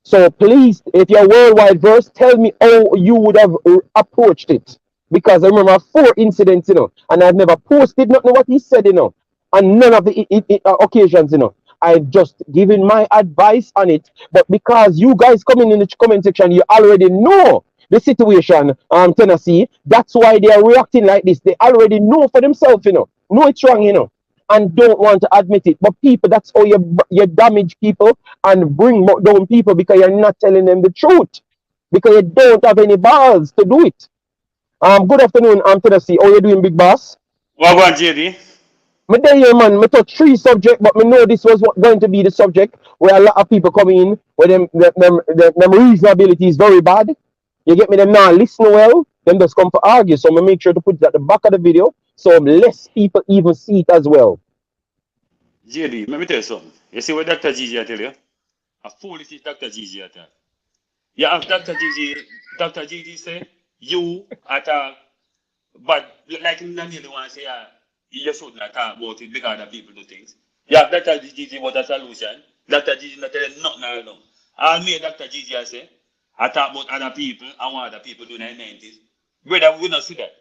So please, if you're worldwide verse, tell me how you would have approached it. Because I remember 4 incidents, and I've never posted nothing what he said, on none of the occasions, I've just given my advice on it. But because you guys coming in the comment section, you already know the situation, Tennessee. That's why they are reacting like this. They already know for themselves, know it's wrong, and don't want to admit it. But people, that's how you damage people and bring down people because you're not telling them the truth. because you don't have any balls to do it. Good afternoon, Tennessee. How you doing, big boss? What about JD? Me there here, man. Me touch three subjects, but me know this was going to be the subject where a lot of people come in where them reasonability is very bad. You get me? Them not listen well. Them just come for argue. So me make sure to put it at the back of the video so less people even see it as well. JD, let me tell you something. You see what Dr. Gigi I tell you? A fool is Dr. Gigi attack. You have Dr. Gigi say, you attack, but like Nanny want to say, you shouldn't talk about it because other people do things. You have Dr. Gigi about a solution. Dr. Gigi not telling nothing along. All me Dr. Gigi I say, I talk about other people and what other people do in the 90s. Brother, we don't see that.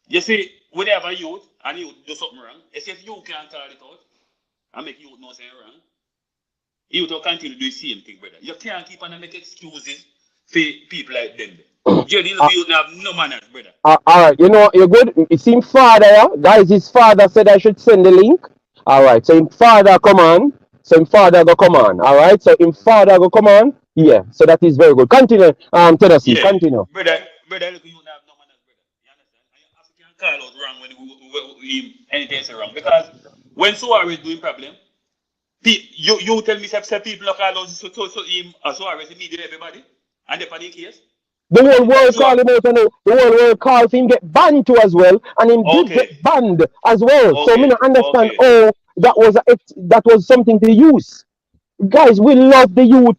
You see, when they have a youth and you do something wrong, if you can't call it out and make youth know something wrong, you will continue to do the same thing, brother. You can't keep on make excuses for people like them. Jerry, you have no manners, brother. All right, you know, you're good. It's him father, yeah? Guys, his father said I should send the link. All right, so him father come on. So him father go come on. All right, so him father go come on. Yeah, so that is very good. Continue, Tennessee, Yeah, continue. brother, look, you have no manners, brother. You understand? And you have to call out wrong when anything is wrong. Because when Suarez doing problem, you tell me say people look call out so him Suarez immediately everybody, and they panic case. The whole world call him out, and the whole world call him get banned too as well, and him did Okay, get banned as well. So me okay, not understand. okay. Oh, that was something to use. Guys, we love the youth,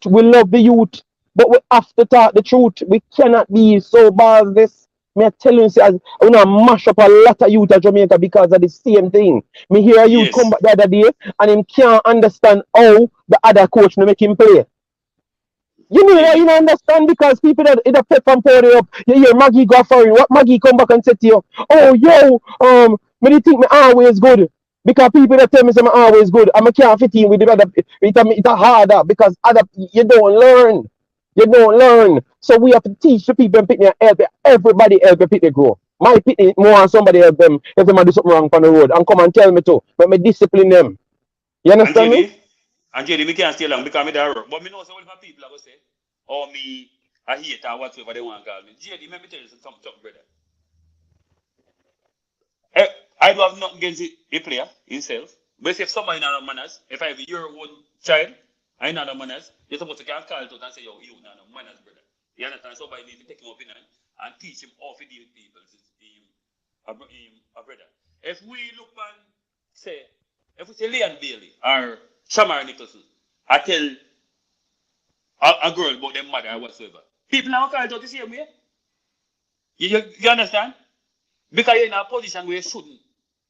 but we have to talk the truth. We cannot be so this. Me I tell you, say, we not mash up a lot of youth at Jamaica because of the same thing. Me hear a youth come Yes. back the other day and him can't understand how the other coach no make him play. You know, you JD. don't understand because people that in the pep and pour up, you hear Maggie go for it. What Maggie come back and say to you, oh yo, me they think me always good. Because people that tell me say me always good, and I can't fit in with the other it's a harder because other you don't learn. You don't learn. So we have to teach the people and pitney and help everybody help the pitney grow. My pitney more and somebody help them if they do something wrong on the road and come and tell me too. But me discipline them. You And understand me? JD, me can't stay long because me there work. But me know so what people are going to say, or me I hate or whatever they want to call me. JD, let me tell you something, brother. Eh, I do have nothing against a player himself. But if somebody in no manners, if I have your own child, I know no manners, you're supposed to call it out and say, yo, you know no manners, brother. You understand? Somebody needs to take him up in and teach him how to deal with people. A brother. If we look and say, if we say Leon Bailey or Shamar Nicholson, I tell a girl about their mother or whatsoever, people now call it out the same way. You understand? Because you're in a position where you shouldn't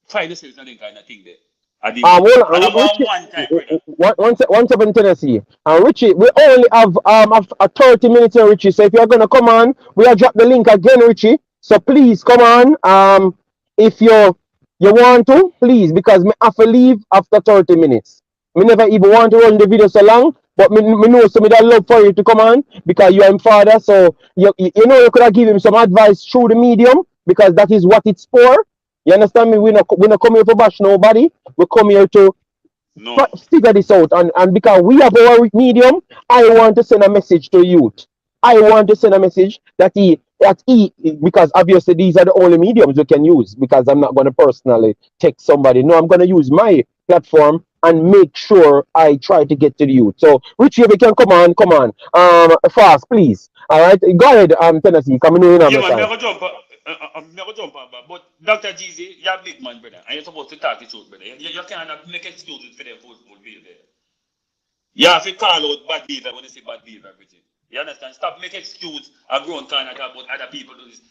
find yourself in that kind of thing there. At the Hold and on, I'm on Richie, one time, brother. one second, Tennessee. And Richie, we only have a 30 minutes here, Richie. So if you're gonna come on, we will drop the link again, Richie. So please come on. If you want to, please, because me have to leave after 30 minutes. Me never even want to run the video so long, but me know so me that love for you to come on because you are him father. So you know you could have given him some advice through the medium because that is what it's for. You understand me? We not come here to bash nobody. We come here to No. figure this out. And because we have our medium, I want to send a message to youth. I want to send a message because obviously these are the only mediums we can use because I'm not going to personally text somebody. No, I'm going to use my platform and make sure I try to get to the youth. So, Richie, if you can come on. Fast, please. All right, go ahead, Tennessee. Come in on Yeah, my man, time. I'm never jump on, but Dr. GZ, you're a big man, brother, and you're supposed to talk the truth, brother. You cannot make excuses for them football behavior. You have to call out bad behavior when you say bad behavior, everything. You understand? Stop making excuse and grown kind of talk about other people do this.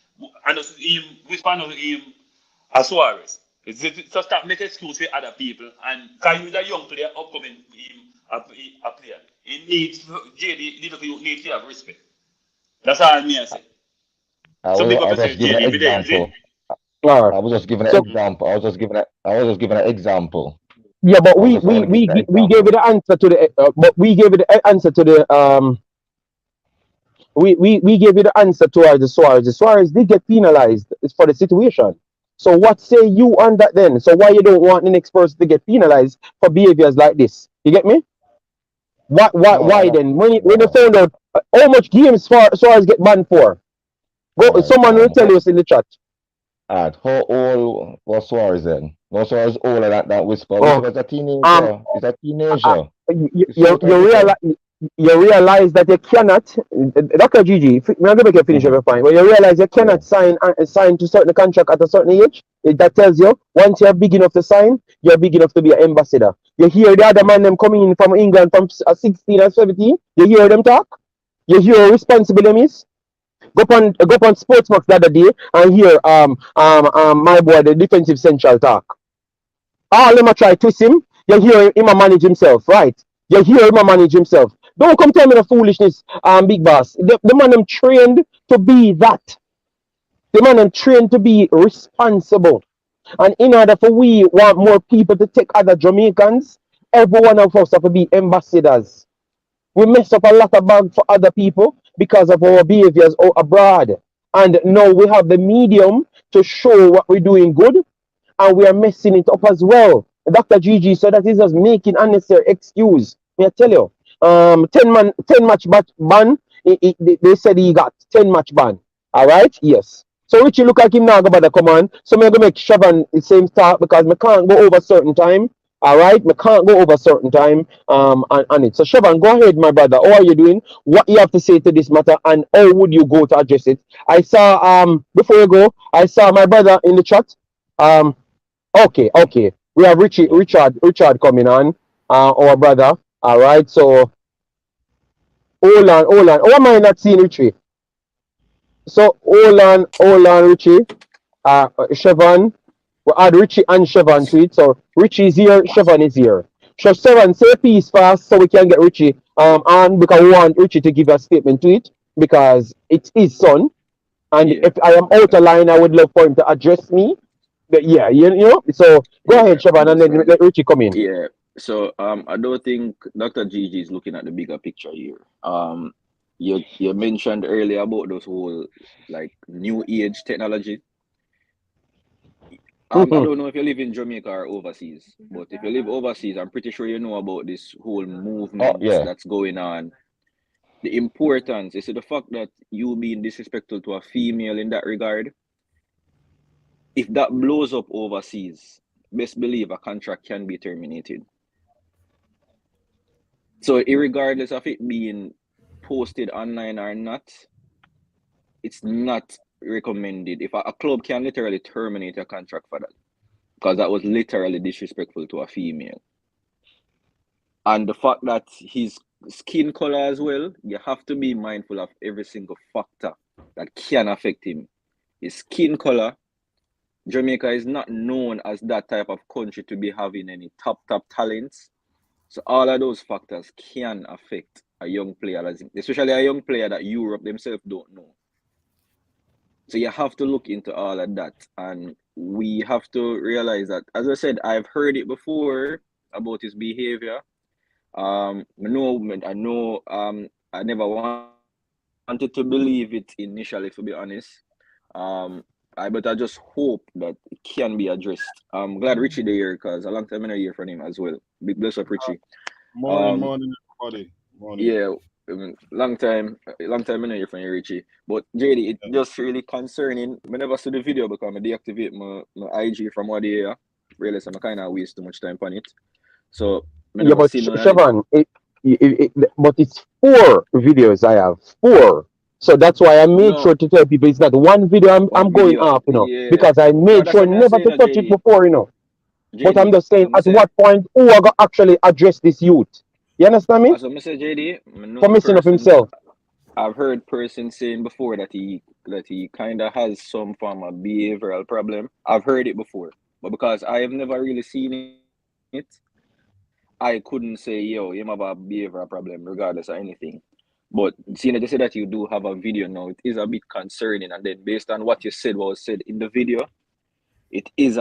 And also him, respond to him as Suarez. So stop making excuse for other people. And because he's a young player, upcoming a player. He needs, JD, needs to have respect. That's all me I say. I So was big up I was yourself, just giving an JD. Me there, you see? example. All right. I was just giving an So example. I was just giving an example. yeah, but I was we just we only we giving an gi- we gave example. it the answer to the but we gave it the answer to the we gave you the answer towards the Suarez. The Suarez did get penalized for the situation. So what say you on that then? So why you don't want the next person to get penalized for behaviors like this? You get me? Why No, then? When you no. found out how much games Suarez get banned for? Go. Alright, Someone will tell us in the chat. Alright, how old was Suarez then? No, Suarez older than that Whisper. Oh, Whisper is a um, teenager. He's a I, teenager. you, It's you, totally different. you realize that you cannot, Dr. Gigi, I'm going to make you finish Mm-hmm. every point, but you realize you Yeah. cannot sign to certain contract at a certain age. That tells you once you're big enough to sign, you're big enough to be an ambassador. You hear the other man them coming in from England from 16 and 17, you hear them talk, you hear how responsible them is. Go on Sportsbox the other day and hear my boy the defensive central talk. All them a try twist him. You hear him a manage himself, right? You hear him a manage himself. Don't come tell me the foolishness, big boss. The man them trained to be that. The man them trained to be responsible. And in order for we want more people to take other Jamaicans, every one of us have to be ambassadors. We mess up a lot of bag for other people because of our behaviors out abroad. And now we have the medium to show what we're doing good and we are messing it up as well. Dr. Gigi said that he's just making unnecessary excuse. May I tell you, 10 match ban. They said he got 10 match ban. All right, yes. So Richie look like him now go about the command. So me go make Shavan the same start because me can't go over certain time. All right, me can't go over certain time on it. So Shavan, go ahead, my brother. How are you doing? What you have to say to this matter, and how would you go to address it? I saw before you go, I saw my brother in the chat. Okay. We have Richard coming on, our brother. All right. So hold on. Oh, am I not seeing Richie? So hold on, Richie. Chevron. We add Richie and Chevron to it. So Richie is here, Chevron is here. So Chevron, say peace fast so we can get Richie on because we want Richie to give a statement to it because it's his son. And Yeah, if I am out of line, I would love for him to address me. But yeah, you know. So go yeah, ahead, Chevron, and then understand. let Richie come in. Yeah. So I don't think Dr. Gigi is looking at the bigger picture here. You mentioned earlier about those whole like new age technology. I Mm-hmm. don't know if you live in Jamaica or overseas, but if you live overseas, I'm pretty sure you know about this whole Oh, movement yeah. that's going on. The importance is the fact that you being disrespectful to a female in that regard. If that blows up overseas, best believe a contract can be terminated. So, irregardless of it being posted online or not, it's not recommended. If a club can literally terminate a contract for that, because that was literally disrespectful to a female. And the fact that his skin color as well, you have to be mindful of every single factor that can affect him. His skin color, Jamaica is not known as that type of country to be having any top talents. So all of those factors can affect a young player, especially a young player that Europe themselves don't know. So you have to look into all of that, and we have to realize that, as I said, I've heard it before about his behavior. I know. I never wanted to believe it initially, to be honest. But I just hope that it can be addressed. I'm glad Richie there because a long time I not hear from him as well. Big bless up, Richie. Morning, everybody. Morning. Yeah, long time I not hear from you, Richie. But JD, it's just really concerning. I never see the video because I deactivate my IG from what day. Realize I'm kind of waste too much time on it. So I Yeah, never but see none of it. Chevron, but it's 4 videos I have 4. So that's why I made No, sure to tell people it's not one video I'm one going video. off, Yeah. because I No, made that's sure what I'm never saying, to touch it JD. before, But I'm JD, just saying, so I at say, what point who are going to actually address this youth? You understand me? as I say, JD, I know For messing up persons. himself. I've heard persons saying before that he kind of has some form of behavioral problem. I've heard it before, but because I have never really seen it, I couldn't say, yo, you have a behavioral problem regardless of anything. But seeing that you say that you do have a video now, it is a bit concerning. And then based on what you said, what was said in the video, it is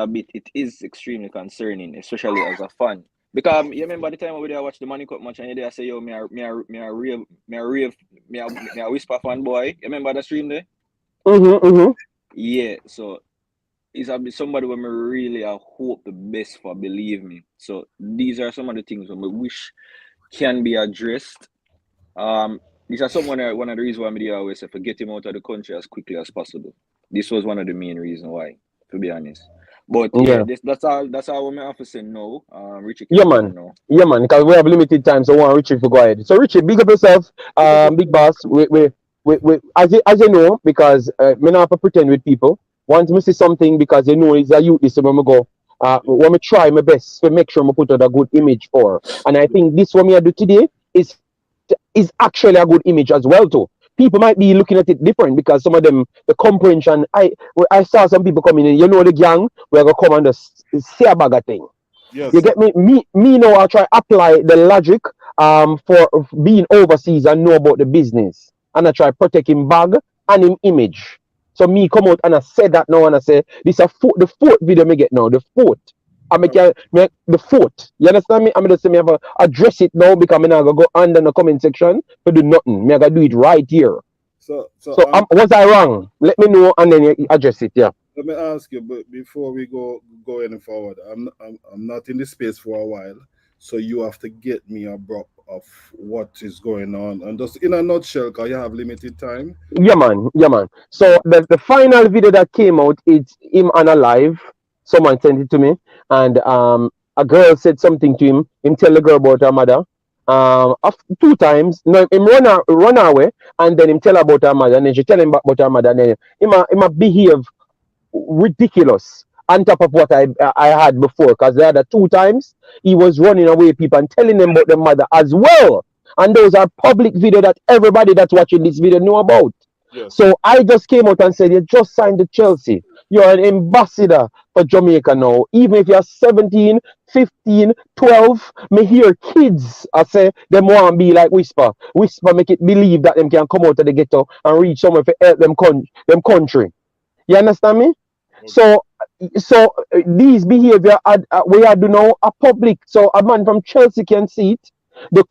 extremely concerning, especially as a fan. Because you remember the time when I watched the Money Cup match and you say, yo, me a whisper fan boy. You remember the stream there? Yeah, so it's somebody when me really I hope the best for, believe me. So these are some of the things when we wish can be addressed. These are one of the reasons why media always say, get him out of the country as quickly as possible. This was one of the main reasons why, to be honest. But yeah, that's all we have to say now. Richie can go on now. Yeah, man, because we have limited time, so I want Richie to go ahead. So Richie, big up yourself, big boss. We as you know, because me not have to pretend with people. Once me see something, because you know it's a youth, this when me go. When me try my best to make sure me put out a good image for. And I think this what me I do today is actually a good image as well too. People might be looking at it different because some of them the comprehension. I saw some people coming in. You know the gang. We're gonna come and just say a bag of thing. Yes. You get me? Me now. I try apply the logic for being overseas and know about the business, and I try protect him bag and him image. So me come out and I said that now and I say this the fourth video me get now, the fourth. I make the fourth. You understand me? I'm gonna say me have to address it now because I'm not gonna go under the comment section to do nothing. Me I gotta do it right here. So was I wrong? Let me know and then you address it. Yeah. Let me ask you, but before we go any forward, I'm not in this space for a while, so you have to get me a break of what is going on, and just in a nutshell, because you have limited time. Yeah, man. So the final video that came out, it's him on a live. Someone sent it to me, and a girl said something to him. Him tell the girl about her mother. Two times. No, him run away, and then him tell her about her mother, and then she tell him about her mother, and then him a behave ridiculous on top of what I had before, because the other two times he was running away people and telling them about the mother as well, and those are public video that everybody that's watching this video know about. Yes. So I just came out and said, you just signed to Chelsea, you're an ambassador for Jamaica now. Even if you're 17, 15, 12, me hear kids I say them want to be like Whisper make it believe that them can come out of the ghetto and reach somewhere to help them country. You understand me? Okay. So these behavior we are do now are public. So a man from Chelsea can see it. The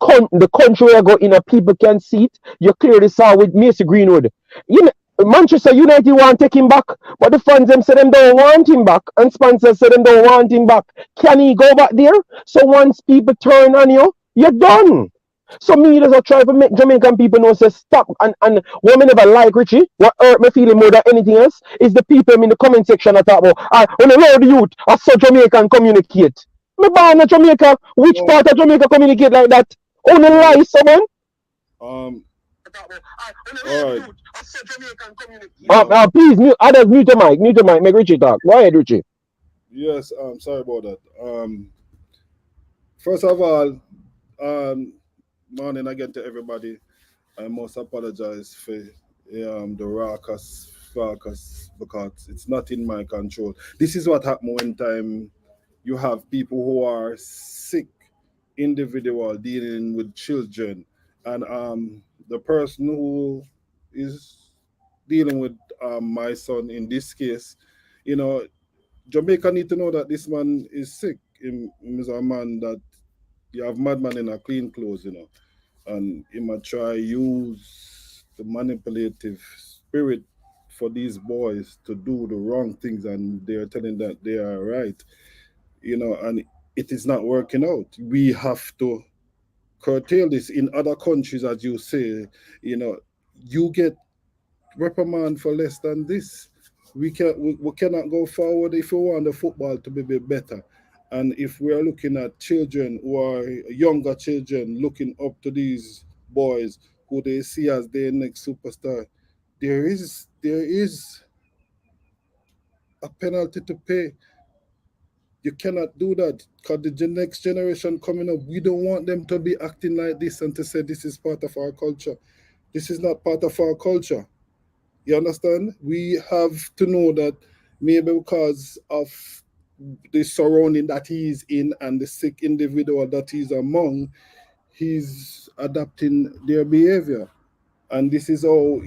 country where I go in, people can see it. You clearly saw with Macy Greenwood. You know, Manchester United want to take him back, but the fans them say them don't want him back, and sponsors say them don't want him back. Can he go back there? So once people turn on you, you're done. So me just a try to make Jamaican people know say stop, and what me never like Richie, what hurt me feeling more than anything else is the people in the comment section that talk about when the Lord youth I saw Jamaican communicate. Me born in Jamaica, which part of Jamaica communicate like that? Only lie someone. All right. Please mute others, mute your mic, make Richie talk. Go ahead, Richie. Yes, sorry about that. First of all, morning again to everybody. I must apologize for the raucous because it's not in my control. This is what happens when time you have people who are sick individual dealing with children, and the person who is dealing with my son in this case, Jamaica need to know that this man is sick. He is a man that you have madman in a clean clothes, and he might try use the manipulative spirit for these boys to do the wrong things, and they're telling that they are right, and it is not working out. We have to curtail this. In other countries, as you say, you get reprimand for less than this. We cannot go forward if we want the football to be better. And if we are looking at children who are younger children looking up to these boys who they see as their next superstar, there is a penalty to pay. You cannot do that because the next generation coming up, we don't want them to be acting like this and to say this is part of our culture. This is not part of our culture. You understand? We have to know that maybe because of the surrounding that he is in and the sick individual that he's among, he's adapting their behavior. And this is all,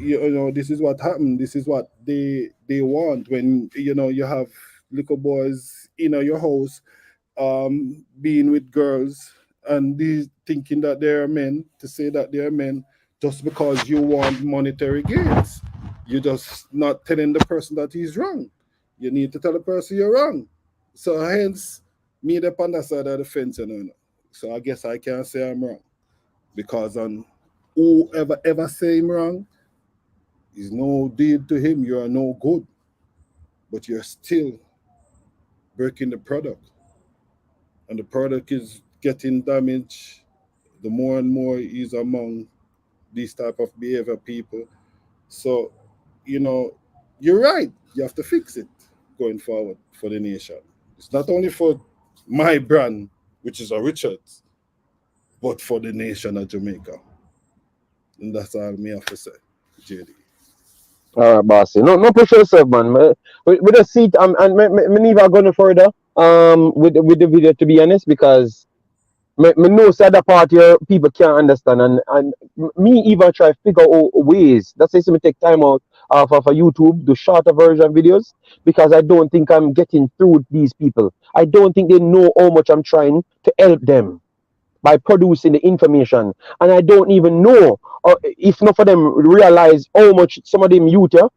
this is what happened. This is what they want when, you have little boys in your house being with girls and these thinking that they're men, to say that they're men just because you want monetary gains. You're just not telling the person that he's wrong. You need to tell the person you're wrong. So hence, me the on that side of the fence, So I guess I can't say I'm wrong. because on whoever ever say him wrong is no deal to him. You are no good, but you're still breaking the product, and the product is getting damaged. The more and more he's among these type of behavior people. So, you know, you're right. You have to fix it going forward for the nation. It's not only for my brand, which is a Richards, but for the nation of Jamaica. And that's all me have to say, JD. All right, bossy. No pressure yourself, man. With the seat, and me never going further. With the video, to be honest, because me know say the part here people can't understand, and me even try to figure out ways. That's why me take time out for YouTube, do shorter version videos, because I don't think I'm getting through these people. I don't think they know how much I'm trying to help them by producing the information, and I don't even know if not for them realize how much some of them youth here,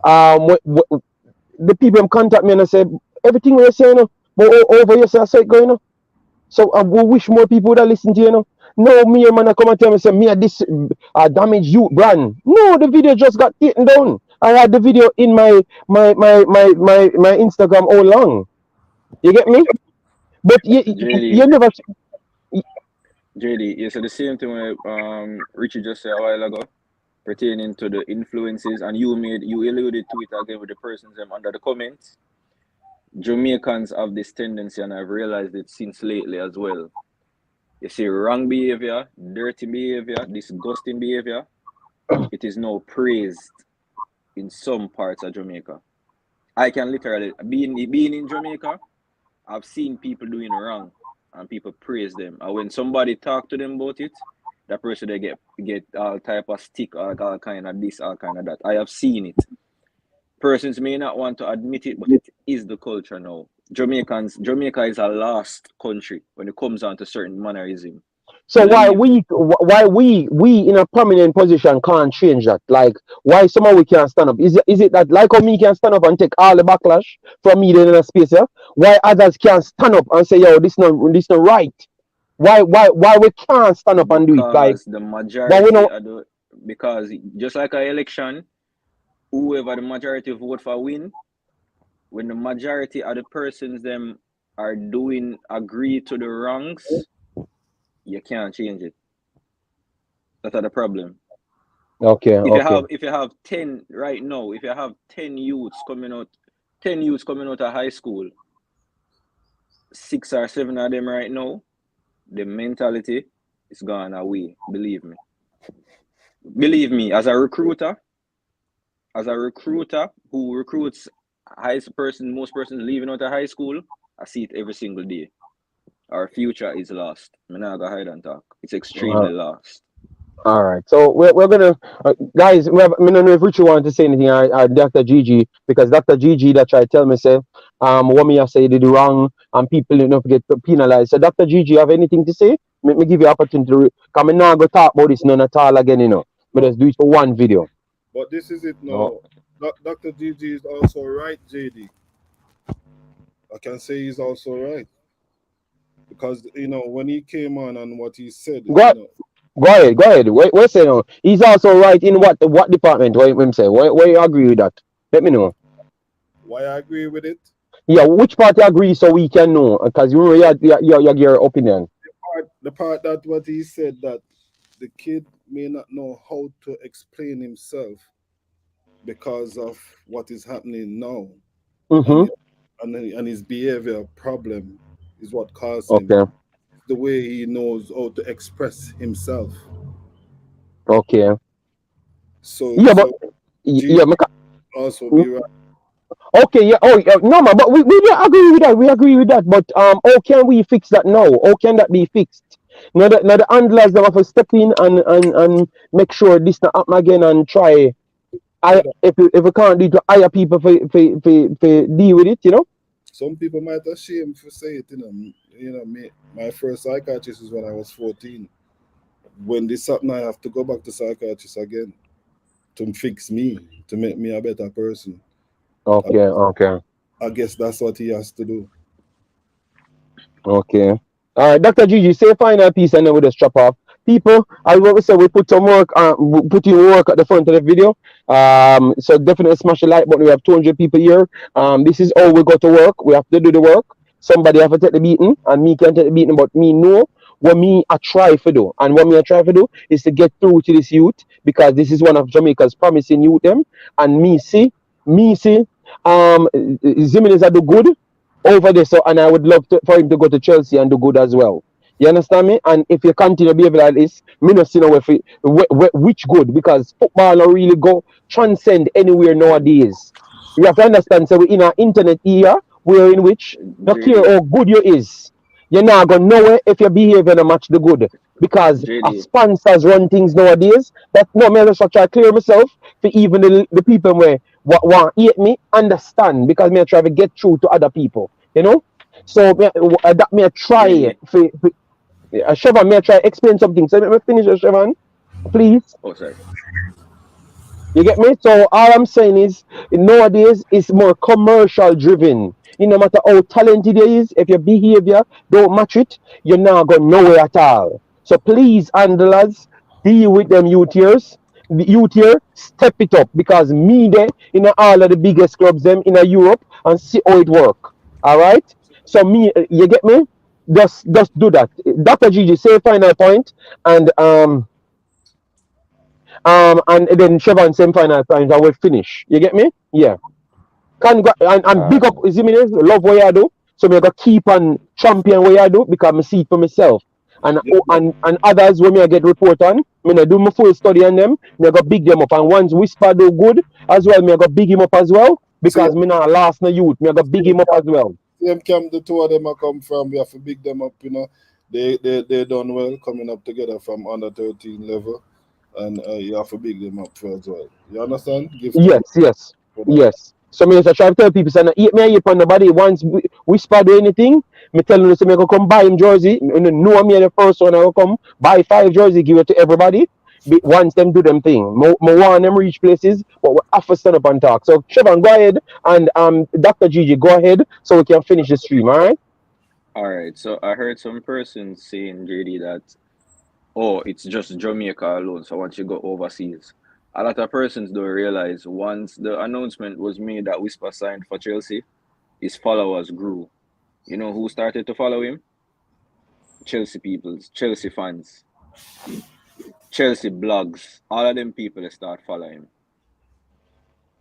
the people them contact me and I say everything we're saying, but over here say I saw it going on. So I wish more people would have listened to you know. No, me and man I come and tell me say me this damage youth brand. No, the video just got taken down. I had the video in my Instagram all along. You get me? But you never. JD, you said the same thing when Richie just said a while ago, pertaining to the influences, and you alluded to it again with the persons under the comments. Jamaicans have this tendency, and I've realized it since lately as well. You see wrong behavior, dirty behavior, disgusting behavior, it is now praised in some parts of Jamaica. I can literally, being in Jamaica, I've seen people doing wrong and people praise them. And when somebody talk to them about it, that person they get all type of stick, all kind of this, all kind of that. I have seen it. Persons may not want to admit it, but it is the culture now. Jamaica is a lost country when it comes down to certain mannerism. So why we in a prominent position can't change that? Like why somehow we can't stand up? Is it that like how me can stand up and take all the backlash from me in a space here? Why others can't stand up and say yo this not right? Why we can't stand up and do it? Like the majority because just like an election, whoever the majority vote for win, when the majority of the persons them are agree to the wrongs, you can't change it. That's the problem. Okay. If you have 10 right now, if you have 10 youths coming out of high school, 6 or 7 of them right now, the mentality is gone away. Believe me, as a recruiter who recruits most persons leaving out of high school, I see it every single day. Our future is lost. I'm not gonna hide and talk. It's extremely lost. All right. So we're gonna guys. I don't know if Richie wanted to say anything. Dr. Gigi, because Dr. Gigi that tried to tell me say what me I say did wrong and people get penalized. So Dr. Gigi, have anything to say? Let me give you opportunity to come and now go talk about this none at all again. But let's do it for one video. But this is it now. Dr. Gigi is also right, JD. I can say he's also right. Because when he came on and what he said. Go ahead. Wait, say no. He's also right in what department? What him say? Why you agree with that? Let me know. Why I agree with it? Yeah, which part you agree so we can know? Because you your opinion. The part that what he said that the kid may not know how to explain himself because of what is happening now. Mm-hmm. And his behavior problem is what caused him. The way he knows how to express himself. Okay. So also be right. Okay, yeah. Oh, yeah. No, man. But we agree with that. We agree with that. But how can we fix that now? How can that be fixed? Now the handlers have to step in and make sure this not happen again and try. If we can't do it, to hire people for deal with it, Some people might ashamed to say it, my first psychiatrist is when I was 14. When this happened, I have to go back to psychiatrist again to fix me, to make me a better person. Okay. I guess that's what he has to do. Okay. All right, Dr. Gigi, say a final piece and then we'll just chop off. people, as what we said, we put some work, we put in work at the front of the video. So definitely smash the like button. We have 200 people here. This is how we go to work. We have to do the work. Somebody have to take the beating, and me can take the beating, but me know what me I try to do. And what me I try to do is to get through to this youth, because this is one of Jamaica's promising youth them. And me see, Jimenez are do good over there. So, and I would love for him to go to Chelsea and do good as well. You understand me? And if you continue to behave like this, me not see no way for which good, because football don't really go transcend anywhere nowadays. You have to understand. So we're in an internet era where in which no care JD, how good you is, you're not gonna know it if your behavior don't match the good. Because JD, sponsors run things nowadays. That no me just try to clear myself for even the people where want hate me understand, because me I try to get through to other people. You know? So that me I try JD. for Chevron, may I try explain something? So let me finish, Chevron, please. Oh, sorry. You get me? So all I'm saying is nowadays it's more commercial driven. No matter how talented you is, if your behavior don't match it, you're not going nowhere at all. So please, handlers, deal with them youth years. The youth here, step it up, because me there in all of the biggest clubs them in Europe, and see how it work. All right. So me, you get me? Just do that. Dr. Gigi, say final point, and then Chevron same final point, and we'll finish. You get me? Yeah. And big Alright. up Jimenez, love what you do. So me I got keep on champion what you do, because I see it for myself. And others when me I get report on, me I do my full study on them, me I got big them up. And once Whisper do good as well, me I got big him up as well. See, Because me not last no youth, me I got big him up as well. same camp the two of them are come from. We have to big them up, you know. They done well coming up together from under 13 level, and you have to big them up for as well. You understand? Give Yes, them yes, for that. yes. So me just try to tell people, say, eat me eat on the body. Once Whisper do anything, me tell them, say, me go come buy him jersey. Me know me the first one I will come buy 5 jersey, give it to everybody. Once them do them thing, me want them reach places, but we have to stand up and talk. So Chevron, go ahead, and Dr. Gigi, go ahead, so we can finish the stream. All right? All right. So I heard some person saying, JD, that, oh, it's just Jamaica alone. So once you go overseas, a lot of persons don't realize once the announcement was made that Whisper signed for Chelsea, his followers grew. You know who started to follow him? Chelsea peoples, Chelsea fans, Chelsea blogs. All of them people start following him.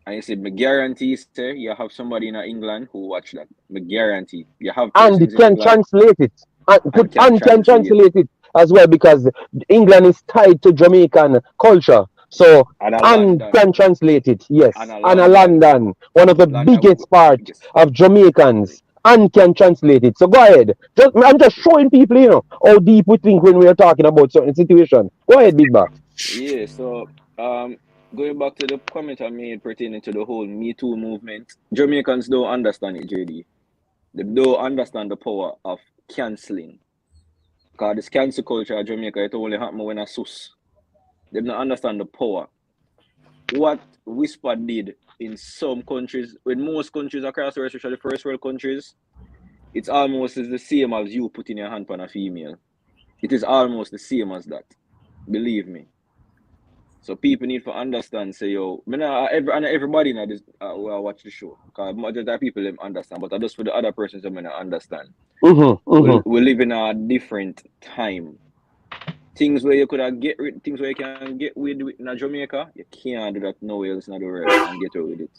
And you said, me guarantee, sir, you have somebody in England who watch that. Me guarantee. You have And it persons in can England translate it, and can can translate. translate it as well, because England is tied to Jamaican culture. So And a and London. can translate it, And yes. a And a London. London, one of the London, biggest part biggest. of Jamaicans, and can translate it. So go ahead. I'm just showing people, how deep we think when we are talking about certain situations. Go ahead, Big Boss. Yeah, so going back to the comment I made pertaining to the whole Me Too movement, Jamaicans don't understand it, JD. They don't understand the power of cancelling. Because this cancel culture in Jamaica, it only happen when a sus. They don't understand the power. What Whisper did in some countries, in most countries across the world, especially first world countries, it's almost the same as you putting your hand on a female. It is almost the same as that. Believe me. So people need to understand, say, yo, everybody now this will watch the show. Because majority of people them understand, but just for the other persons that may not understand. We live in a different time. Things where you could have things where you can get with in Jamaica, you can't do that nowhere else in the world and get away with it.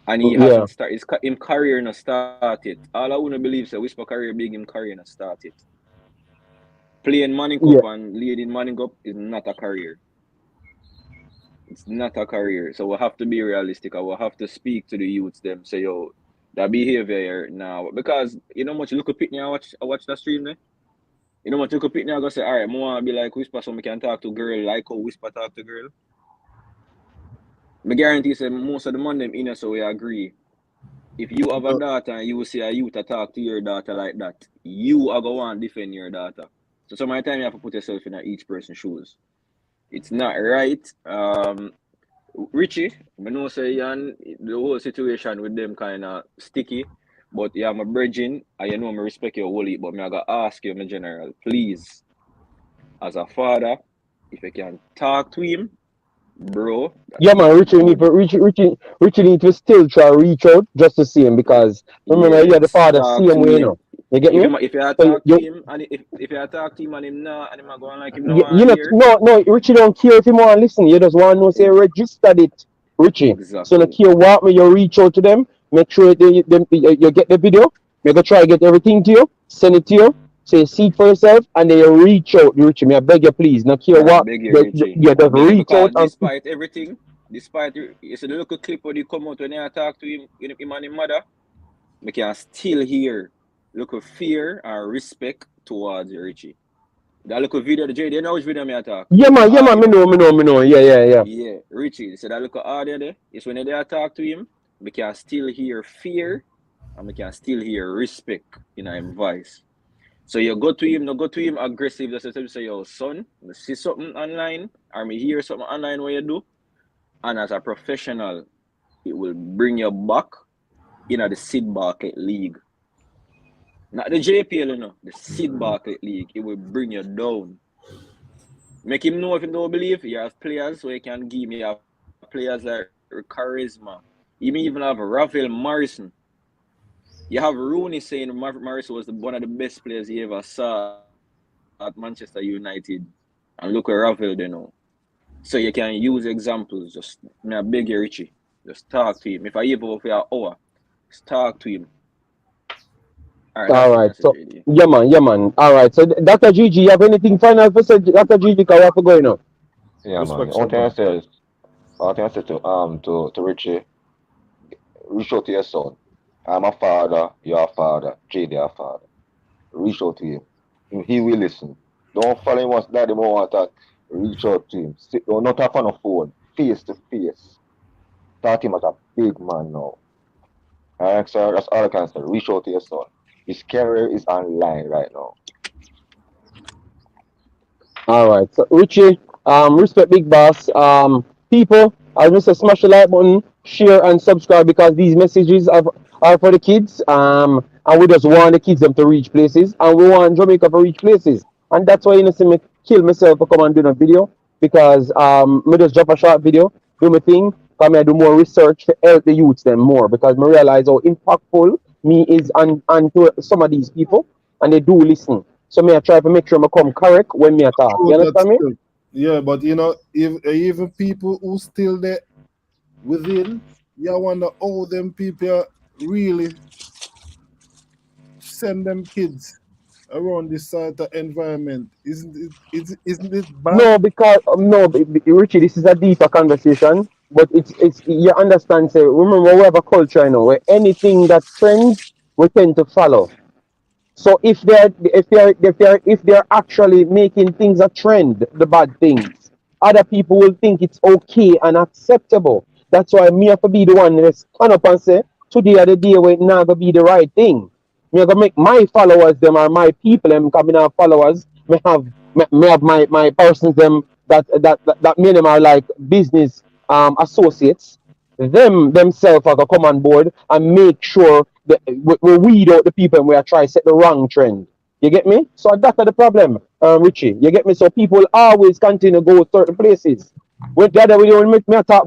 And he hasn't started. His career not started. All I wouldn't believe so Whisper career big, him career not started. Playing Manning Cup and leading Manning Cup is not a career. It's not a career. So we'll have to be realistic. I will have to speak to the youths them, say, yo, that behavior here now. Because you know much look at Pitney, I watch that stream there. You know much look at Pitney, I go say, all right, I want to be like Whisper so we can talk to girl like how Whisper talk to girl. I guarantee say most of the man them in so we agree. If you have a daughter and you will see a youth talk to your daughter like that, you are going to defend your daughter. So some of the time you have to put yourself in each person's shoes. It's not right. Richie, I know say Yan, the whole situation with them kind of sticky, but yeah, I'm a bridging, and you know I respect your whole heap, but I gotta ask you in general, please, as a father, if you can talk to him, bro. Yeah, man, Richie need Good. to Richie need to still try to reach out just to see him because remember you're the Yes, father talk same to way, you him. know. You get me? If you So talk to him and if you talk to him and him not and him not going like him no you one know here. no Richie don't care if you want to listen. You just want to know say registered it, Richie. So no Exactly. care what me you reach out to them, make sure you get the video, you go try to get everything to you, send it to you, so you see it for yourself and then you reach out, Richie. Me I beg you please, no care I what beg you, Richie. you I just beg you reach out because and despite everything, despite you see the little clip when you come out when you talk to him and his mother, we can still hear little fear and respect towards you, Richie. That little video, the J, you know which video me I talk? The little yeah man, audio. me know, yeah. Yeah, Richie. So that little audio there is when they talk to him, we can still hear fear and we can still hear respect in his voice. So you go to him, no go to him aggressive, just say, yo, son, I see something online, or me hear something online what you do. And as a professional, it will bring you back in the Sid Bartlett League. Not the JPL, you know, the Sid Bartlett League. It will bring you down. Make him know if you don't believe, you have players where you can give me. You have players like Charisma. You may even have Rafael Morrison. You have Rooney saying Morrison was one of the best players he ever saw at Manchester United. And look where Rafael they know. So you can use examples. Just I beg you, Richie. Just talk to him. If I hear for an hour, just talk to him. Alright, that's All what right. I say, So JD. yeah, man, yeah, man. All right. So Dr. Gigi, you have anything final for say, Dr. Gigi? Because we have to go, you know. Yeah, man. Respect, One thing I Shabba. say is, one thing I say to Richie, reach out to your son. I'm a father, you're a father, JD a father. Reach out to him. He will listen. Don't follow him once daddy more want to reach out to him. Sit down, not talk on the phone, face to face. Talk to him as a big man now. Alright, sir, that's all I can say. Reach out to your son. His career is online right now. All right. So Richie, respect Big Boss. People, I just say smash the like button, share and subscribe because these messages are for the kids. And we just want the kids them to reach places, and we want Jamaica to reach places. And that's why you know see me kill myself to come and do a video because me just drop a short video, do my thing, come here do more research to help the youths them more because me realize how impactful me is and to some of these people and they do listen. So me I try to make sure I come correct when me talk. True, You that's understand me? true. Yeah, but you know, if even people who still there within, you wonder how them people really send them kids around this sort of environment. Isn't it bad? No, because no, Richie, this is a deeper conversation. But it's you understand. Say, remember we have a culture, you know, where anything that trends, we tend to follow. So if they're actually making things a trend, the bad things, other people will think it's okay and acceptable. That's why me have to be the one that stand up and say, today are the day where it not gonna be the right thing. Me gonna make my followers them or my people them coming out followers. Me have my persons them that me and them are like business associates them themselves are gonna come on board and make sure that we weed out the people and we are trying to set the wrong trend. You get me? So that's the problem, Richie. You get me? So people always continue to go to certain places. When the other way when me talk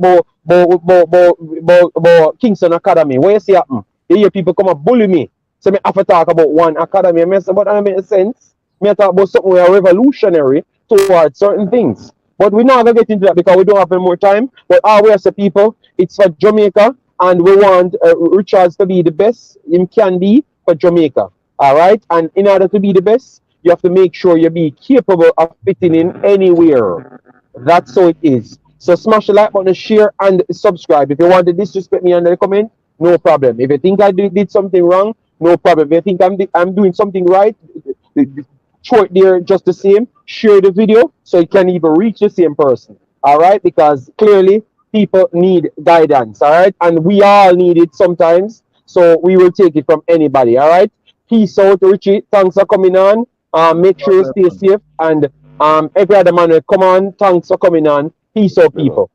about Kingston Academy, what you see happen? You hear people come and bully me. So me have to talk about one academy. I say, but that makes sense. Me talk about something where revolutionary towards certain things. But we're not gonna get into that because we don't have any more time. But all we as a people, it's for Jamaica, and we want Richards to be the best him can be for Jamaica. All right, and in order to be the best, you have to make sure you be capable of fitting in anywhere. That's how it is. So smash the like button, share, and subscribe. If you want to disrespect me under the comment, no problem. If you think I did something wrong, no problem. If you think I'm doing something right, throw it there just the same. Share the video so it can even reach the same person. All right, because clearly people need guidance. All right, and we all need it sometimes. So we will take it from anybody. All right. Peace out, Richie. Thanks for coming on. Make sure you Okay, stay man. safe and every other man will come on. Thanks for coming on. Peace out, Big up. people.